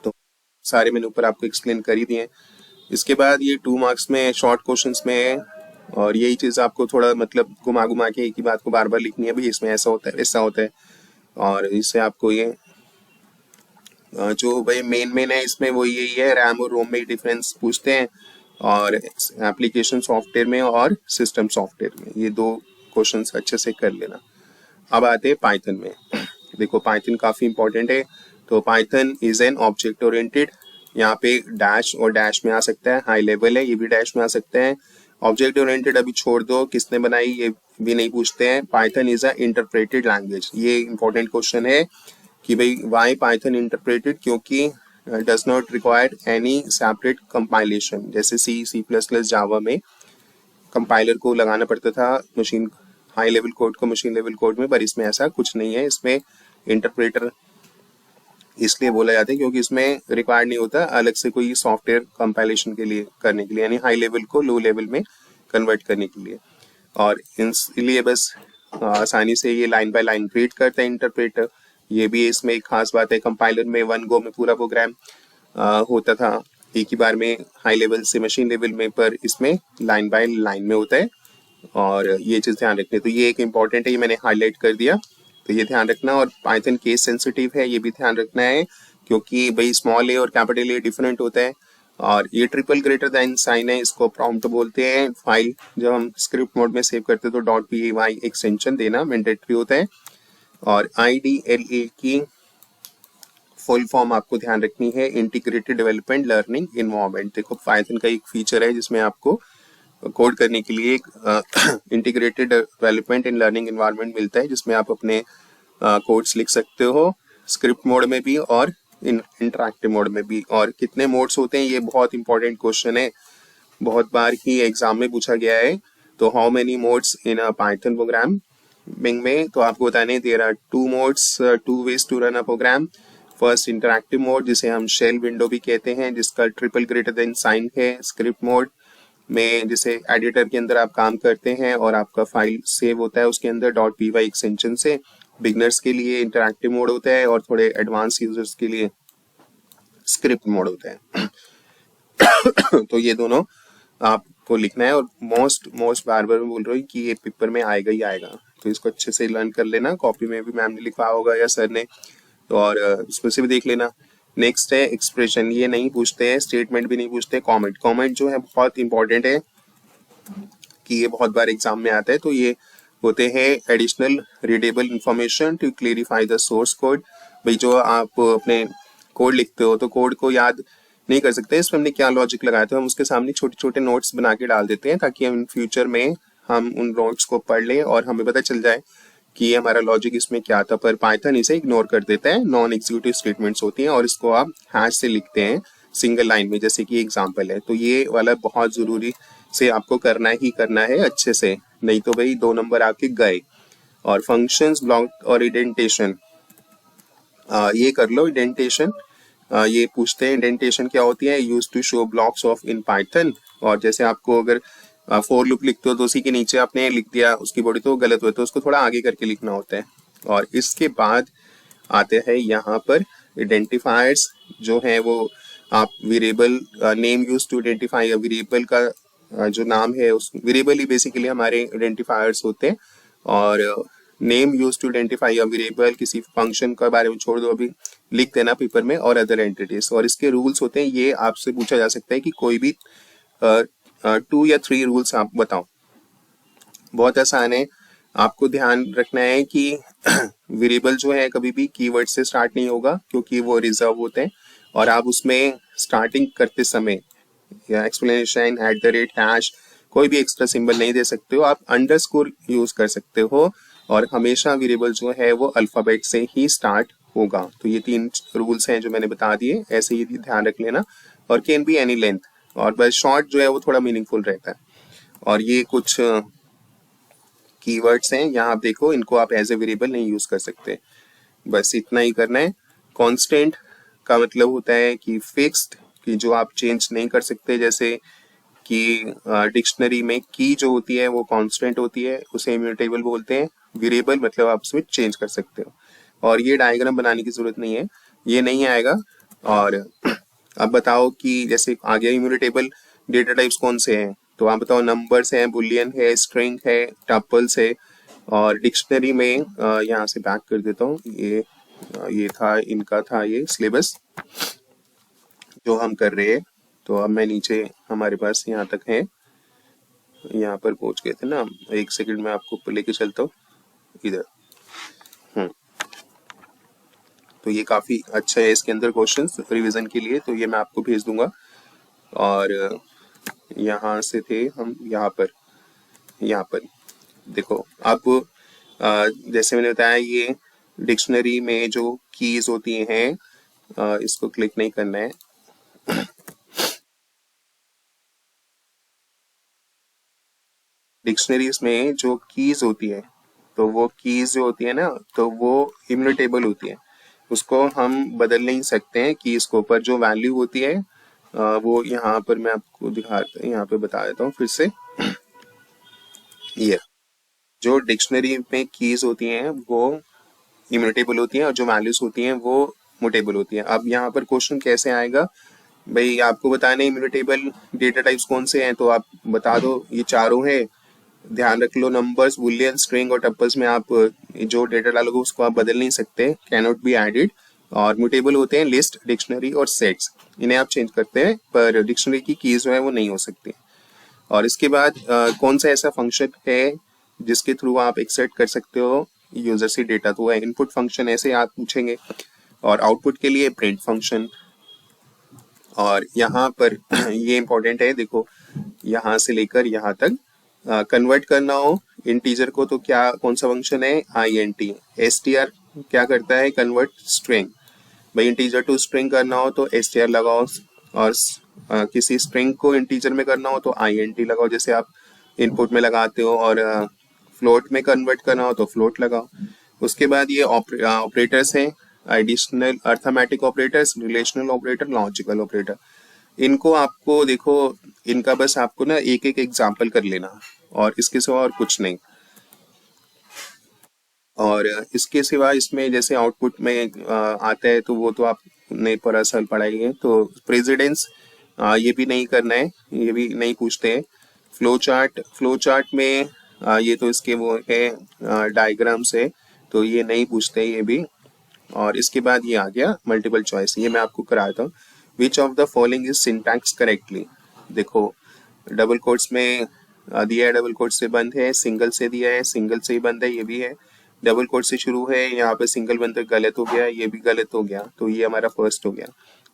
तो सारे मैंने ऊपर आपको एक्सप्लेन कर ही दिए। इसके बाद ये 2 मार्क्स में शॉर्ट क्वेश्चंस में है, और यही चीज आपको थोड़ा मतलब घुमा घुमा के एक ही बात को बार बार लिखनी है, भाई इसमें ऐसा होता है वैसा होता है। और इससे आपको ये जो भाई मेन है इसमें वो यही है, रैम और रोम में डिफरेंस पूछते हैं, और एप्लीकेशन सॉफ्टवेयर में और सिस्टम सॉफ्टवेयर में, ये 2 क्वेश्चंस अच्छे से कर लेना। अब आते हैं पाइथन में। देखो पाइथन काफी इंपॉर्टेंट है। तो Python is an object oriented, यहाँ पे डैश और डैश में आ सकता है, हाई लेवल है, ये भी डैश में आ सकते हैं। ऑब्जेक्ट ओरिएंटेड अभी छोड़ दो, किसने बनाई ये भी नहीं पूछते हैं। Python is a interpreted language, ये इंपॉर्टेंट क्वेश्चन है कि भाई वाई पाइथन इंटरप्रेटेड, क्योंकि does not require any separate compilation. जैसे सी प्लस प्लस जावा में कंपाइलर को लगाना पड़ता था मशीन हाई लेवल कोड को मशीन लेवल कोड में, पर इसमें ऐसा कुछ नहीं है। इसमें इंटरप्रेटर इसलिए बोला जाता है क्योंकि इसमें रिक्वायर्ड नहीं होता अलग से कोई सॉफ्टवेयर कंपाइलेशन के लिए करने के लिए, यानी हाई लेवल को लो लेवल में कन्वर्ट करने के लिए। और इसलिए बस आसानी से ये लाइन बाय लाइन रीड करता है इंटरप्रेटर। ये भी इसमें एक खास बात है, कंपाइलर में 1 गो में पूरा प्रोग्राम होता था एक ही बार में हाई लेवल से मशीन लेवल में, पर इसमें लाइन बाय लाइन में होता है, और ये चीज ध्यान रखनी। तो ये एक इम्पॉर्टेंट है, ये मैंने हाईलाइट कर दिया, तो ये ध्यान रखना। और पाइथन केस सेंसिटिव है, ये भी ध्यान रखना है, क्योंकि भाई स्मॉल ए और कैपिटल ए डिफरेंट होता है। और ये ट्रिपल ग्रेटर देन साइन है, इसको प्रॉम्प्ट बोलते हैं। फाइल जब हम स्क्रिप्ट मोड में सेव करते हैं तो .py एक्सटेंशन देना मैंडेटरी होता है। और IDLE की फुल फॉर्म आपको ध्यान रखनी है, इंटीग्रेटेड डेवलपमेंट लर्निंग इन्वायरमेंट। देखो पाइथन का एक फीचर है जिसमें आपको कोड करने के लिए एक integrated development in learning environment मिलता है, जिसमें आप अपने कोड्स लिख सकते हो स्क्रिप्ट मोड में भी और इंटरैक्टिव मोड में भी। और कितने मोड्स होते हैं, ये बहुत इंपॉर्टेंट क्वेश्चन है, बहुत बार ही एग्जाम में पूछा गया है। तो how many modes in a Python programming में, तो आपको बताने there are 2 modes, 2 ways to run a program. First interactive mode, जिसे हम शेल विंडो भी कहते हैं, जिसका ट्रिपल ग्रेटर देन साइन है। स्क्रिप्ट मोड में जिसे एडिटर के अंदर आप काम करते हैं और आपका फाइल सेव होता है उसके अंदर .py एक्सटेंशन से। बिगनर्स के लिए इंटरैक्टिव मोड होता है और थोड़े एडवांस यूजर्स के लिए स्क्रिप्ट मोड होता है। तो ये दोनों आपको लिखना है, और मोस्ट बार बार बोल रहा हूँ कि ये पेपर में आएगा ही आएगा, तो इसको अच्छे से लर्न कर लेना। कॉपी में भी मैम ने लिखा होगा या सर ने, तो और इसमें से भी देख लेना। नेक्स्ट है एक्सप्रेशन, ये नहीं पूछते हैं, स्टेटमेंट भी नहीं पूछते। कमेंट, कमेंट जो है बहुत इंपॉर्टेंट है कि ये बहुत बार एग्जाम में आता है। तो ये होते हैं additional readable information to clarify the source code. भाई जो आप अपने कोड लिखते हो तो कोड को याद नहीं कर सकते इसमें हमने क्या लॉजिक लगाया था, हम उसके सामने छोटे छोटे नोट्स बना के डाल देते हैं ताकि हम फ्यूचर में हम उन नोट्स को पढ़ लें और हमें पता चल जाए कि ये हमारा लॉजिक इसमें क्या था। पर पाइथन इसे इग्नोर कर देता है, नॉन एग्जीक्यूटिव स्टेटमेंट्स होती हैं और इसको आप हैश से लिखते हैं सिंगल लाइन में, जैसे कि एग्जांपल है। तो ये वाला बहुत जरूरी से आपको करना ही करना है अच्छे से, नहीं तो भाई 2 नंबर आपके गए। और फंक्शंस, ब्लॉक और इंडेंटेशन, ये कर लो इंडेंटेशन। ये पूछते हैं इंडेंटेशन क्या होती है, use to show blocks of in Python. और जैसे आपको अगर फोर लूप लिखते हो तो उसी के नीचे आपने लिख दिया उसकी बॉडी तो गलत हुआ, तो उसको थोड़ा आगे करके लिखना होता है। और इसके बाद आते हैं यहाँ पर आइडेंटिफायर्स जो है वो आप variable name use to identify, variable का जो नाम है उस वेरिएबल ही बेसिकली हमारे आइडेंटिफायर्स होते हैं। और name use to identify a variable, किसी फंक्शन के बारे में छोड़ दो अभी, लिख देना पेपर में। और अदर एंटिटीज, और इसके रूल्स होते हैं, ये आपसे पूछा जा सकता है कि कोई भी 2 या 3 रूल्स आप बताओ। बहुत आसान है। आपको ध्यान रखना है कि वेरिएबल जो है कभी भी कीवर्ड से स्टार्ट नहीं होगा, क्योंकि वो रिजर्व होते हैं और आप उसमें स्टार्टिंग करते समय या explanation at the rate hash कोई भी एक्स्ट्रा सिंबल नहीं दे सकते हो। आप अंडरस्कोर यूज कर सकते हो और हमेशा वेरिएबल जो है वो अल्फाबेट से ही स्टार्ट होगा। तो ये 3 रूल्स हैं जो मैंने बता दिए, ऐसे ही ध्यान रख लेना। और कैन बी एनी लेंथ, और बस शॉर्ट जो है वो थोड़ा मीनिंगफुल रहता है। और ये कुछ कीवर्ड्स हैं, यहाँ आप देखो, इनको आप एज ए वेरिएबल नहीं यूज कर सकते। बस इतना ही करना है। कांस्टेंट का मतलब होता है कि फिक्स्ड, कि जो आप चेंज नहीं कर सकते। जैसे कि डिक्शनरी में की जो होती है वो कांस्टेंट होती है, उसे इम्यूटेबल बोलते हैं। वेरिएबल मतलब आप उसमें चेंज कर सकते हो। और ये डायग्राम बनाने की जरूरत नहीं है, ये नहीं आएगा। और अब बताओ कि जैसे आगे इम्यूटेबल डेटा टाइप्स कौन से हैं, तो आप बताओ। नंबर्स हैं, बुलियन है, स्ट्रिंग है, टपल्स है। और डिक्शनरी में यहाँ से बैक कर देता हूँ, ये था, इनका था ये सिलेबस जो हम कर रहे हैं। तो अब मैं नीचे, हमारे पास यहाँ तक है, यहाँ पर पहुंच गए थे ना। एक सेकंड में आपको लेके चलता हूँ इधर। तो ये काफी अच्छा है, इसके अंदर क्वेश्चंस रिवीजन के लिए, तो ये मैं आपको भेज दूंगा। और यहाँ से थे हम, यहाँ पर देखो। अब जैसे मैंने बताया, ये डिक्शनरी में जो कीज होती हैं, इसको क्लिक नहीं करना है। डिक्शनरीज में जो कीज होती है, तो वो कीज जो होती है ना, तो वो इम्यूटेबल होती है, उसको हम बदल नहीं सकते हैं कीज को। पर जो वैल्यू होती है वो यहाँ पर मैं आपको यहाँ पे बता देता हूँ फिर से। ये जो डिक्शनरी में कीज होती हैं वो इम्यूटेबल होती हैं, और जो वैल्यूज होती हैं वो मुटेबल होती हैं। अब यहाँ पर क्वेश्चन कैसे आएगा, भाई आपको बताने इम्यूटेबल डेटा टाइप्स कौन से हैं, तो आप बता दो ये चारों हैं। ध्यान रख लो, नंबर्स, बुलियन, स्ट्रिंग और टपल्स में आप जो डेटा डालोगे उसको आप बदल नहीं सकते, कैनॉट बी एडेड। और म्यूटेबल होते हैं लिस्ट, डिक्शनरी और सेट्स, इन्हें आप चेंज करते हैं, पर डिक्शनरी की कीज जो है वो नहीं हो सकती। और इसके बाद कौन सा ऐसा फंक्शन है जिसके थ्रू आप एक्सट्रैक्ट कर सकते हो यूजर से डेटा, तो है इनपुट फंक्शन, ऐसे आप पूछेंगे। और आउटपुट के लिए प्रिंट फंक्शन। और यहाँ पर ये इंपॉर्टेंट है, देखो, यहाँ से लेकर यहाँ तक कन्वर्ट करना हो इंटीजर को, तो क्या कौन सा फंक्शन है, INT। STR क्या करता है, कन्वर्ट स्ट्रिंग। भाई इंटीजर टू स्ट्रिंग करना हो तो STR लगाओ, और किसी स्ट्रिंग को इंटीजर में करना हो तो INT लगाओ, जैसे आप इनपुट में लगाते हो। और फ्लोट में कन्वर्ट करना हो तो फ्लोट लगाओ। उसके बाद ये ऑपरेटर्स हैं, additional, arithmetic operators, relational operator, logical operator. इनको आपको देखो, इनका बस आपको ना एक एक एग्जाम्पल कर लेना, और इसके सिवा और कुछ नहीं। और इसके सिवा इसमें जैसे आउटपुट में आता है, तो वो तो आपने पर साल पढ़ाई है। तो प्रेसिडेंस ये भी नहीं करना है, ये भी नहीं पूछते हैं। फ्लो चार्ट में ये तो इसके वो है डायग्राम्स है, तो ये नहीं पूछते ये भी। और इसके बाद ये आ गया मल्टीपल चॉइस, ये मैं आपको कराता हूँ। विच of the following is syntax correctly. देखो, डबल कोट्स में दिया है, डबल कोट से बंद है, सिंगल से दिया है, सिंगल से ही बंद है, ये भी है। डबल कोट से शुरू है, यहाँ पे सिंगल बंद है, गलत हो गया, ये भी गलत हो गया, तो ये हमारा फर्स्ट हो गया।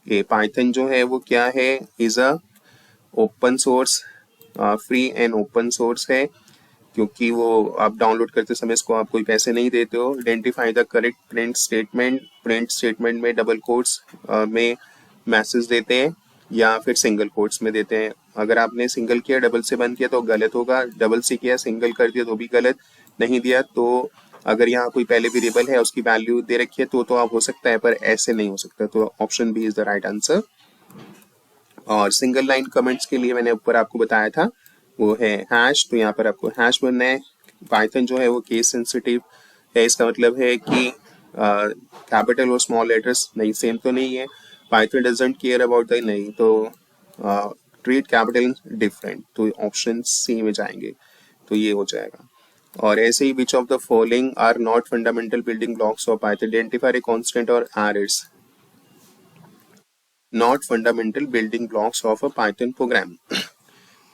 ये पाइथन जो है वो क्या है, is a open source, free and open source है, क्योंकि वो आप डाउनलोड करते समय इसको आप कोई पैसे नहीं देते हो। Identify the correct print statement में डबल कोट्स में मैसेज देते हैं या फिर सिंगल कोट्स में देते हैं। अगर आपने सिंगल किया, डबल से बंद किया तो गलत होगा, डबल से किया, सिंगल कर दिया तो भी गलत, नहीं दिया तो, अगर यहाँ कोई पहले वेरिएबल है उसकी वैल्यू दे रखी है तो आप हो सकता है, पर ऐसे नहीं हो सकता। तो option B is the right answer. और सिंगल लाइन कमेंट्स के लिए मैंने ऊपर आपको बताया था, वो है हैश, तो यहाँ पर आपको हैश बनना है। पाइथन जो है वो केस सेंसिटिव है, इसका मतलब है कि कैपिटल और स्मॉल लेटर्स नहीं, सेम तो नहीं है। Python doesn't care about the, नहीं, तो ट्रीट कैपिटल डिफरेंट, तो ऑप्शन सी में जाएंगे, तो ये हो जाएगा। और ऐसे ही which of the following are not fundamental building blocks of Python, identify a constant और errors. Not fundamental building blocks of a Python program,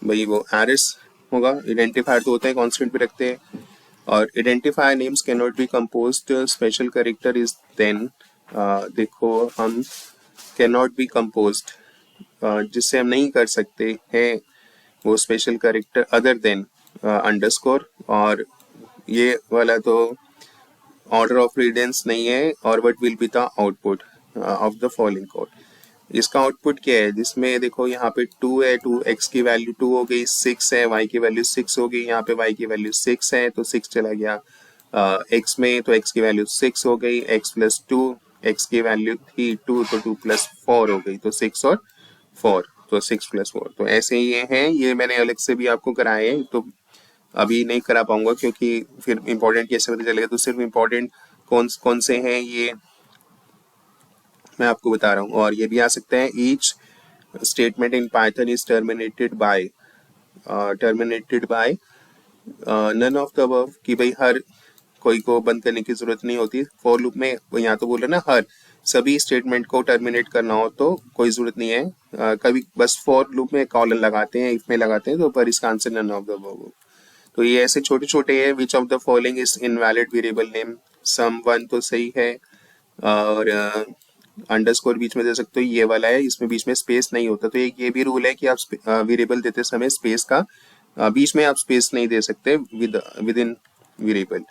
भाई वो एरर्स होगा। आइडेंटिफायर तो होता है कॉन्स्टेंट भी रखते हैं। और identifier names can not be composed, special character is then, देखो हम कैन नॉट बी कंपोज्ड, जिससे हम नहीं कर सकते हैं वो special character other than underscore, और ये वाला तो ऑर्डर ऑफ प्रीडेंस नहीं है, और what will be the output of the following code. इसका आउटपुट क्या है, जिसमें देखो यहाँ पे 2 है, 2 x की वैल्यू 2 हो गई, 6 है, y की वैल्यू 6 हो गई, यहाँ पे y की वैल्यू 6 है तो 6 चला गया x में, तो x की वैल्यू 6 हो गई, x प्लस 2, x की वैल्यू थी 2 तो 2 प्लस 4 हो गई, तो 6 और 4, तो 6 प्लस 4। तो ऐसे ये हैं, ये मैंने अलग से भी आपको कराए हैं, तो अभी नहीं करा पाऊंगा क्योंकि फिर इंपॉर्टेंट कैसे पता चलेगा। तो सिर्फ इंपॉर्टेंट कौन कौन से हैं ये मैं आपको बता रहा हूँ। और ये भी आ सकता है, each statement in Python is terminated by none of the above, कि भाई हर कोई को बंद करने की जरूरत नहीं होती। फॉर लूप में यहाँ तो बोल रहे ना हर सभी स्टेटमेंट को टर्मिनेट करना हो तो कोई जरूरत नहीं है, कभी बस फॉर लूप में कॉलन लगाते हैं, इफ में लगाते हैं, तो पर इसका answer none of the above. तो ये ऐसे छोटे छोटे हैं। Which of the following is invalid variable name, someone तो सही है, और अंडरस्कोर बीच में दे सकते हो, ये वाला है, इसमें बीच में स्पेस नहीं होता। तो एक ये भी रूल है कि आप वेरिएबल देते समय स्पेस का बीच में आप स्पेस नहीं दे सकते विद इन वेरिएबल।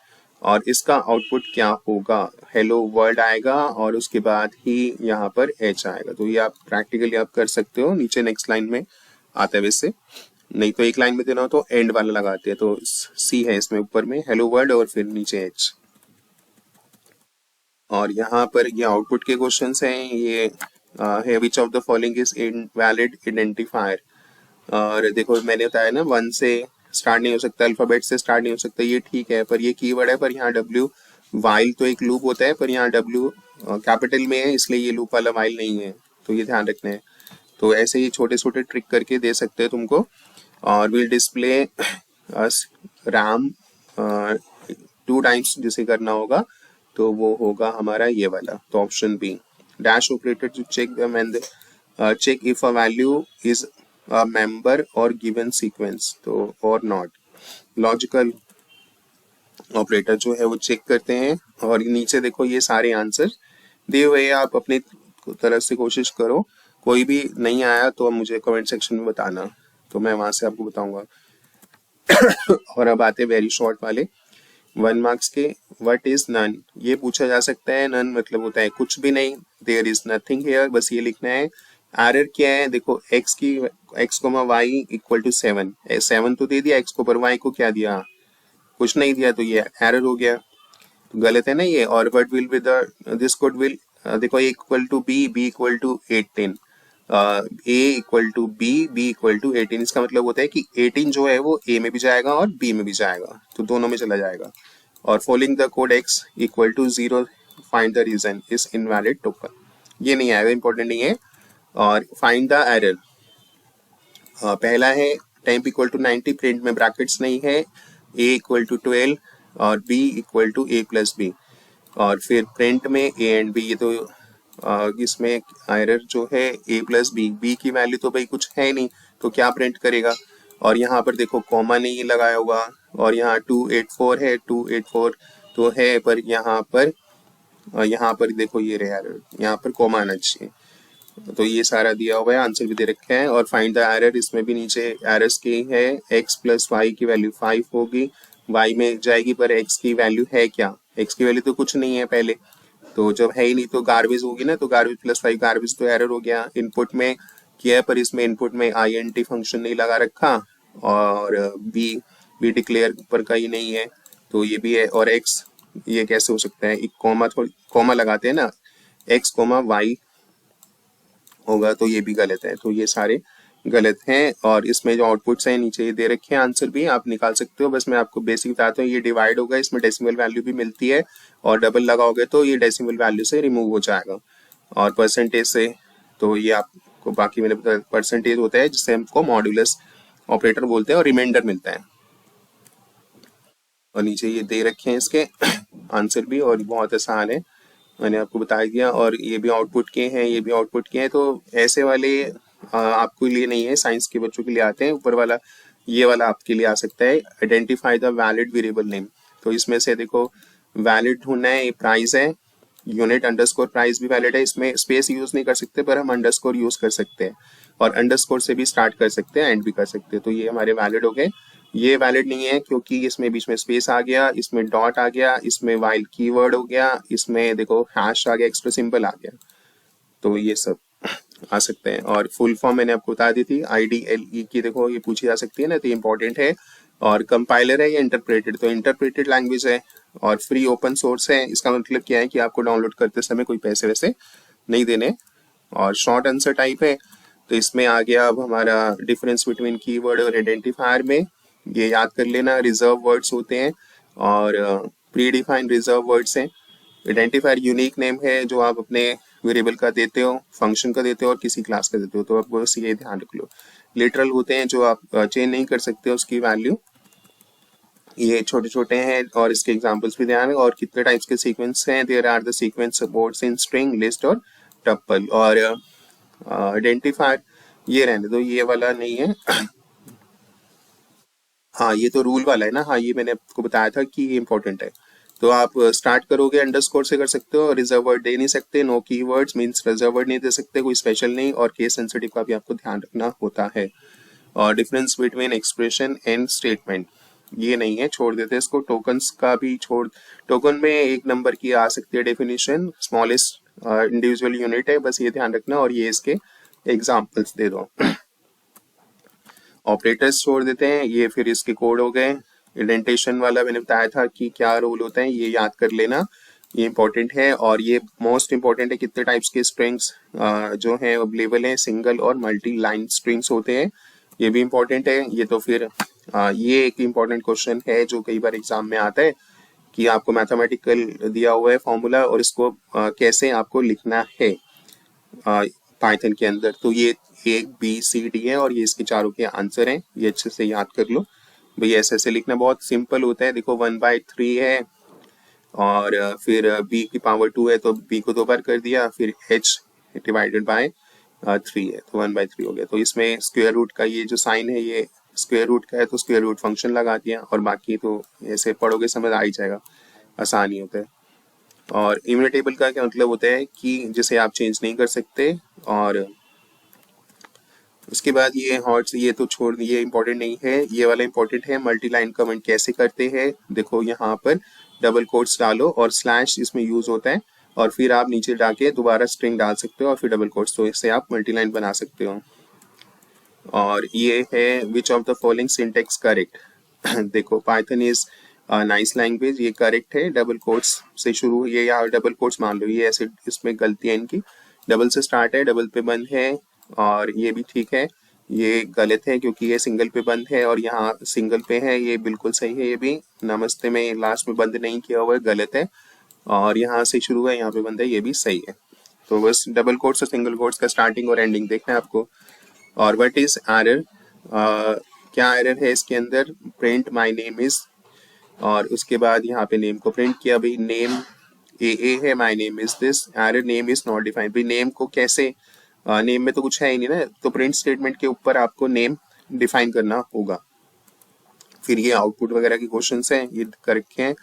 और इसका आउटपुट क्या होगा, हेलो वर्ल्ड आएगा और उसके बाद ही यहाँ पर एच आएगा। तो ये आप प्रैक्टिकली आप कर सकते हो, नीचे नेक्स्ट लाइन में आता है वैसे, नहीं तो एक लाइन में देना हो तो एंड वाला लगाते हैं, तो सी है इसमें ऊपर में हेलो वर्ल्ड और फिर नीचे एच। और यहाँ पर ये आउटपुट के क्वेश्चंस हैं, ये है which of the following is invalid identifier. और देखो मैंने बताया ना 1 से स्टार्ट नहीं हो सकता, अल्फाबेट से स्टार्ट नहीं हो सकता, ये ठीक है, पर ये कीवर्ड है, पर यहाँ W वाइल तो एक लूप होता है, पर यहाँ W कैपिटल में है इसलिए ये लूप वाला वाइल नहीं है, तो ये ध्यान रखना है। तो ऐसे ही छोटे छोटे ट्रिक करके दे सकते हैं तुमको। और विल डिस्प्ले रैम 2 टाइम्स जिसे करना होगा, तो वो होगा हमारा ये वाला, तो option B. Dash operator to check the end check if a value is a member और गिवन सीक्वेंस, तो और नॉट। लॉजिकल ऑपरेटर जो है वो चेक करते हैं। और नीचे देखो ये सारे आंसर दिए हुए, आप अपनी तरफ से कोशिश करो, कोई भी नहीं आया तो मुझे कमेंट सेक्शन में बताना, तो मैं वहां से आपको बताऊंगा। और अब आते वेरी शॉर्ट वाले 1 मार्क्स के। व्हाट इज नन, ये पूछा जा सकता है। नन मतलब होता है कुछ भी नहीं, देयर इज नथिंग हियर, बस ये लिखना है। एरर क्या है, देखो x की x, y इक्वल टू 7, 7 तो दे दिया x को, पर y को क्या दिया, कुछ नहीं दिया, तो ये एरर हो गया, तो गलत है ना ये। और what will be the this code will, देखो a equal to b, b equal to 18, a equal to b, b equal to 18, इसका मतलब होता है कि 18 जो है वो a में भी जाएगा और b में भी जाएगा, तो दोनों में चला जाएगा। और following the code x equal to 0 find the reason is invalid token, ये नहीं आएगा, इंपॉर्टेंट नहीं है। और फाइंड द एरर, पहला है टेम्प इक्वल टू 90, प्रिंट में ब्रैकेट्स नहीं है, a इक्वल टू 12 और b equal to a plus b, और फिर प्रिंट में a एंड b, ये तो इसमें एरर जो है a प्लस b, b की वैल्यू तो भाई कुछ है नहीं, तो क्या प्रिंट करेगा। और यहाँ पर देखो कॉमा नहीं लगाया हुआ, और यहाँ 284 है, 284 तो है, पर यहाँ पर देखो ये रहे एरर, यहाँ पर कॉमा आना चाहिए, तो ये सारा दिया हुआ है, आंसर भी दे रखे हैं। और फाइंड द एरर, इसमें भी नीचे एरर्स की है, x प्लस वाई की वैल्यू 5 होगी, y में जाएगी, पर x की वैल्यू है क्या, x की वैल्यू तो कुछ नहीं है पहले, तो जब है ही नहीं तो गार्बेज होगी ना, तो गार्बेज प्लस 5 गार्बेज, तो एरर हो गया। इनपुट में किया है, पर इसमें इनपुट में int फंक्शन नहीं लगा रखा, और बी डिक्लेयर पर का ही नहीं है, तो ये भी है। और x ये कैसे हो सकता है, एक कॉमा लगाते हैं ना, x कोमा y होगा, तो ये भी गलत है, तो ये सारे गलत हैं। और इसमें जो आउटपुट्स हैं नीचे ये दे रखे हैं, आंसर भी आप निकाल सकते हो, बस मैं आपको बेसिक बताता हूँ। ये डिवाइड होगा, इसमें डेसिमल वैल्यू भी मिलती है, और डबल लगाओगे तो ये डेसिमल वैल्यू से रिमूव हो जाएगा। और परसेंटेज से, तो ये आपको बाकी मैंने बताया, परसेंटेज होता है जिससे हमको मॉड्यूलस ऑपरेटर बोलते हैं, और रिमाइंडर मिलता है। और नीचे ये दे रखे हैं इसके आंसर भी, और बहुत आसान है, मैंने आपको बता दिया। और ये भी आउटपुट के हैं, ये भी आउटपुट के हैं, तो ऐसे वाले आपको लिए नहीं है, साइंस के बच्चों के लिए आते हैं। ऊपर वाला ये वाला आपके लिए आ सकता है, identify the valid variable name. तो इसमें से देखो वैलिड ढूंढना है, प्राइस है, यूनिट अंडरस्कोर प्राइस भी वैलिड है, इसमें स्पेस यूज नहीं कर सकते पर हम अंडरस्कोर यूज कर सकते हैं, और अंडरस्कोर से भी स्टार्ट कर सकते हैं, एंड भी कर सकते हैं। तो ये हमारे वैलिड हो गए। ये वैलिड नहीं है क्योंकि इसमें बीच में स्पेस आ गया, इसमें डॉट आ गया, इसमें वाइल कीवर्ड हो गया, इसमें देखो हैश आ गया, एक्स्ट्रा सिंबल आ गया। तो ये सब आ सकते हैं। और फुल फॉर्म मैंने आपको बता दी थी, IDLE की, देखो ये पूछी जा सकती है ना, तो ये इंपॉर्टेंट है। और कंपाइलर है या इंटरप्रेटेड, तो इंटरप्रेटेड लैंग्वेज है और फ्री ओपन सोर्स है। इसका मतलब क्या है कि आपको डाउनलोड करते समय कोई पैसे वैसे नहीं देने। और शॉर्ट आंसर टाइप है, तो इसमें आ गया अब हमारा डिफरेंस बिटवीन कीवर्ड और आइडेंटिफायर में, ये याद कर लेना। रिजर्व वर्ड्स होते हैं और प्री डिफाइंड रिजर्व वर्ड्स हैं। आइडेंटिफायर यूनिक नेम है जो आप अपने वेरिएबल का देते हो, फंक्शन का देते हो और किसी क्लास का देते हो, तो आप बस ये ध्यान रख लो। लिटरल होते हैं जो आप चेंज नहीं कर सकते उसकी वैल्यू, ये छोटे छोटे हैं। और इसके एग्जांपल्स भी ध्यान में। और कितने टाइप्स के सीक्वेंस हैं, there are the sequence supports in string, list और टप्पल। और आइडेंटिफायर ये रहने दो, ये वाला नहीं है। हाँ ये तो रूल वाला है ना, हाँ ये मैंने आपको बताया था कि ये इंपॉर्टेंट है। तो आप स्टार्ट करोगे अंडरस्कोर से कर सकते हो, रिजर्व वर्ड दे नहीं सकते, no keywords means reserve word नहीं दे सकते, कोई स्पेशल नहीं, और केस सेंसिटिव का भी आपको ध्यान रखना होता है। और difference between expression and statement ये नहीं है, छोड़ देते हैं इसको। टोकन्स का भी छोड़, टोकन में एक नंबर की आ सकती है डेफिनेशन, स्मॉलेस्ट इंडिविजुअल यूनिट है, बस ये ध्यान रखना। और ये इसके एग्जाम्पल्स दे दो। ऑपरेटर्स छोड़ देते हैं, ये फिर इसके कोड हो गए। इंडेंटेशन वाला मैंने बताया था कि क्या रोल होता है, ये याद कर लेना, ये इंपॉर्टेंट है। और ये मोस्ट इंपॉर्टेंट है, कितने टाइप्स के स्ट्रिंग्स जो हैं अवेलेबल हैं, सिंगल और मल्टी लाइन स्ट्रिंग्स होते हैं, ये भी इंपॉर्टेंट है। ये तो फिर ये एक इंपॉर्टेंट क्वेश्चन है जो कई बार एग्जाम में आता है कि आपको मैथमेटिकल दिया हुआ है फॉर्मूला और इसको कैसे आपको लिखना है पाइथन के अंदर। तो ये ABCD है और ये इसके चारों के आंसर हैं, ये अच्छे से याद कर लो भाई। ऐसे लिखना बहुत सिंपल होता है। देखो 1/3 है और फिर b की पावर 2 है तो b को 2 बार कर दिया, फिर h डिवाइडेड बाय 3 है तो 1/3 हो गया। तो इसमें स्क्वायर रूट का ये जो साइन है ये स्क्वायर रूट का है, तो स्क्वायर रूट फंक्शन लगा दिया, और बाकी तो ऐसे पढ़ोगे समझ आ ही जाएगा, आसान ही होता है। और इम्यूटेबल का क्या मतलब होता है कि जिसे आप चेंज नहीं कर सकते। और उसके बाद ये हॉट्स, ये तो छोड़, ये इंपॉर्टेंट नहीं है, ये वाला इंपॉर्टेंट है। मल्टी लाइन कमेंट कैसे करते हैं, देखो यहाँ पर डबल कोट्स डालो और स्लैश इसमें यूज होता है, और फिर आप नीचे जाके दोबारा स्ट्रिंग डाल सकते हो और फिर डबल कोट्स, तो इससे आप मल्टी लाइन बना सकते हो। और ये है which of the following syntax correct. देखो पाइथन इज नाइस लैंग्वेज, ये करेक्ट है, डबल कोट्स से शुरू, ये यहाँ डबल कोट्स मान लो, ये ऐसे इसमें गलती है इनकी, डबल से स्टार्ट है, डबल पे बंद है, और ये भी ठीक है। ये गलत है क्योंकि ये सिंगल पे बंद है और यहाँ सिंगल पे है, ये बिल्कुल सही है। ये भी नमस्ते में लास्ट में बंद नहीं किया हुआ है, गलत है। और यहाँ से शुरू है, यहाँ पे बंद है, ये भी सही है। तो बस डबल कोट्स और सिंगल कोट्स का स्टार्टिंग और एंडिंग देखना है आपको। और व्हाट इज एरर, क्या एरर है इसके अंदर, प्रिंट माय नेम इज, और उसके बाद यहाँ पे नेम को प्रिंट किया, भाई नेम ए है, my name is this, error name is not defined. भाई नेम को कैसे, नेम में तो कुछ है ही नहीं ना, तो प्रिंट स्टेटमेंट के ऊपर आपको नेम डिफाइन करना होगा। फिर ये आउटपुट वगैरह के क्वेश्चंस हैं, ये कर रखे हैं।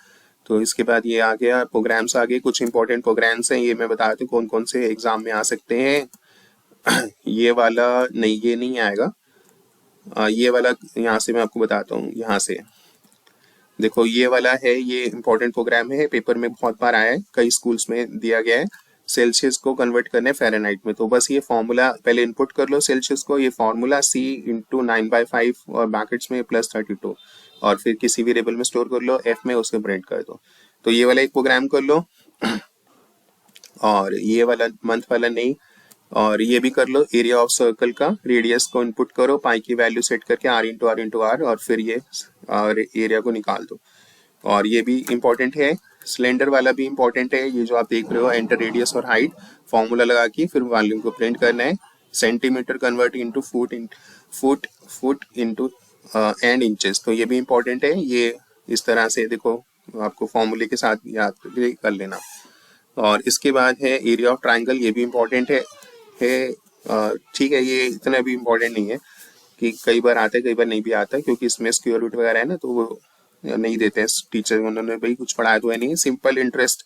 तो इसके बाद ये आ गया प्रोग्राम्स, आ गए कुछ इंपॉर्टेंट प्रोग्राम्स हैं, ये मैं बता दूं कौन कौन से एग्जाम में आ सकते हैं। ये वाला नहीं, ये नहीं आएगा, ये वाला यहाँ से मैं आपको बताता हूँ। यहाँ से देखो ये वाला है, ये इंपॉर्टेंट प्रोग्राम है, पेपर में बहुत बार आया है, कई स्कूल्स में दिया गया है। सेल्सियस को कन्वर्ट करना है फ़ारेनहाइट में, तो बस ये फॉर्मूला पहले इनपुट कर लो सेल्सियस को, ये फॉर्मूला C × 9/5 और ब्रैकेट्स में +32, और फिर किसी वेरिएबल में स्टोर कर लो, F में उसको प्रिंट कर दो। तो ये वाला एक प्रोग्राम कर लो। और ये वाला मंथ वाला नहीं, और ये भी कर लो, एरिया ऑफ सर्कल का रेडियस को इनपुट करो, पाई की वैल्यू सेट करके R × R और फिर ये और एरिया को निकाल दो। और ये भी इंपॉर्टेंट है, सिलेंडर वाला भी इंपॉर्टेंट है, ये जो आप देख रहे हो, एंटर रेडियस और हाइट, फॉर्मूला लगा के फिर वॉल्यूम को प्रिंट करना है। Centimetre convert into foot into and inches, तो ये भी इंपॉर्टेंट है। ये इस तरह से देखो आपको फॉर्मूले के साथ याद कर लेना। और इसके बाद है एरिया ऑफ ट्राइंगल, ये भी इंपॉर्टेंट है ठीक है, ये इतना भी इम्पोर्टेंट नहीं है। कि कई बार आता है कई बार नहीं भी आता, क्योंकि इसमें स्क्वायर रूट वगैरह है ना, तो वो नहीं देते हैं टीचर, उन्होंने भाई कुछ पढ़ाया तो है नहीं। सिंपल इंटरेस्ट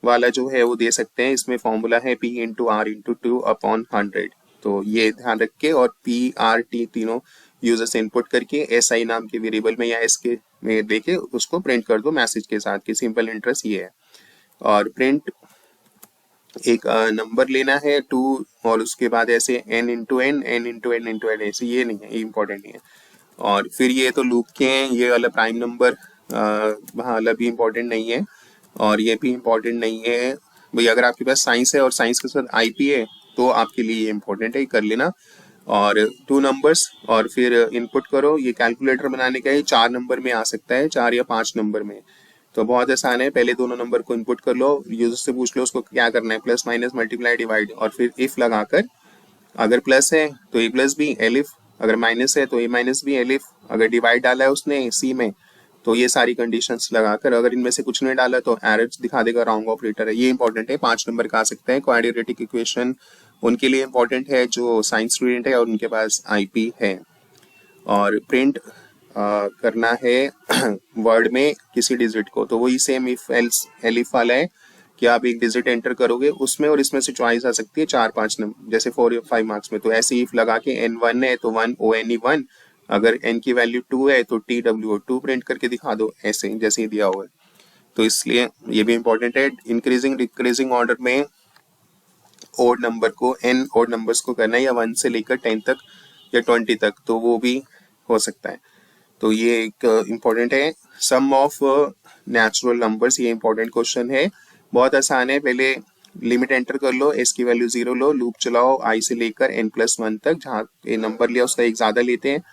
वाला जो है वो दे सकते हैं। इसमें फॉर्मूला है P इंटू आर इंटू 2/100। तो ये ध्यान रख के, और PRT तीनों यूजर से इनपुट करके SI नाम के वेरिएबल में या SK में देके उसको प्रिंट कर दो मैसेज के साथ कि सिंपल इंटरेस्ट ये है। और प्रिंट एक नंबर लेना है 2, और उसके बाद ऐसे n into n, n into n into n, ऐसे ये नहीं है, ये इंपॉर्टेंट नहीं है। और फिर ये तो लूप के हैं, ये वाला प्राइम नंबर वहाँ वाला भी इम्पोर्टेंट नहीं है, और ये भी इम्पोर्टेंट नहीं है भाई। अगर आपके पास साइंस है और साइंस के साथ IP है तो आपके लिए ये इम्पोर्टेंट है, कर लेना। और 2 नंबर्स, और फिर इनपुट करो। ये कैलकुलेटर बनाने का है, 4 नंबर में आ सकता है, 4 या 5 नंबर में। तो बहुत आसान है, पहले दोनों नंबर को इनपुट कर लो, यूजर से पूछ लो उसको क्या करना है, प्लस माइनस मल्टीप्लाई डिवाइड, और फिर इफ लगाकर अगर प्लस है तो ए प्लस बी एलिफ, अगर माइनस है तो ए माइनस बी एलिफ, अगर डिवाइड डाला है उसने सी में तो ये सारी कंडीशंस लगाकर, अगर इनमें से कुछ नहीं डाला तो एरर दिखा देगा, रॉन्ग ऑपरेटर है। ये इंपॉर्टेंट है, 5 नंबर का आ सकता है। क्वाड्रेटिक इक्वेशन उनके लिए इंपॉर्टेंट है जो साइंस स्टूडेंट है और उनके पास IP है। और प्रिंट करना है वर्ड में किसी डिजिट को, तो वही सेम इफ एल्स एलिफ वाला है कि आप एक डिजिट एंटर करोगे उसमें, और इसमें से चॉइस आ सकती है 4-5 नंबर, जैसे 4 या 5 मार्क्स में। तो ऐसे इफ लगा के N1 है तो 1 ONE 1, अगर n की वैल्यू 2 है तो TWO 2 प्रिंट करके दिखा दो, ऐसे जैसे ही दिया हुआ है। तो इसलिए ये भी इंपॉर्टेंट है। इंक्रीजिंग डिक्रीजिंग ऑर्डर में ओड नंबर को, n ओड नंबर्स को करना है, या 1 से लेकर 10 तक या 20 तक, तो वो भी हो सकता है। तो ये एक इम्पोर्टेंट है। सम ऑफ नेचुरल नंबर्स, ये इंपॉर्टेंट क्वेश्चन है, बहुत आसान है। पहले लिमिट एंटर कर लो, s की वैल्यू 0 लो, लूप चलाओ i से लेकर n+1 तक, जहाँ ये नंबर लिया उसका एक ज्यादा लेते हैं,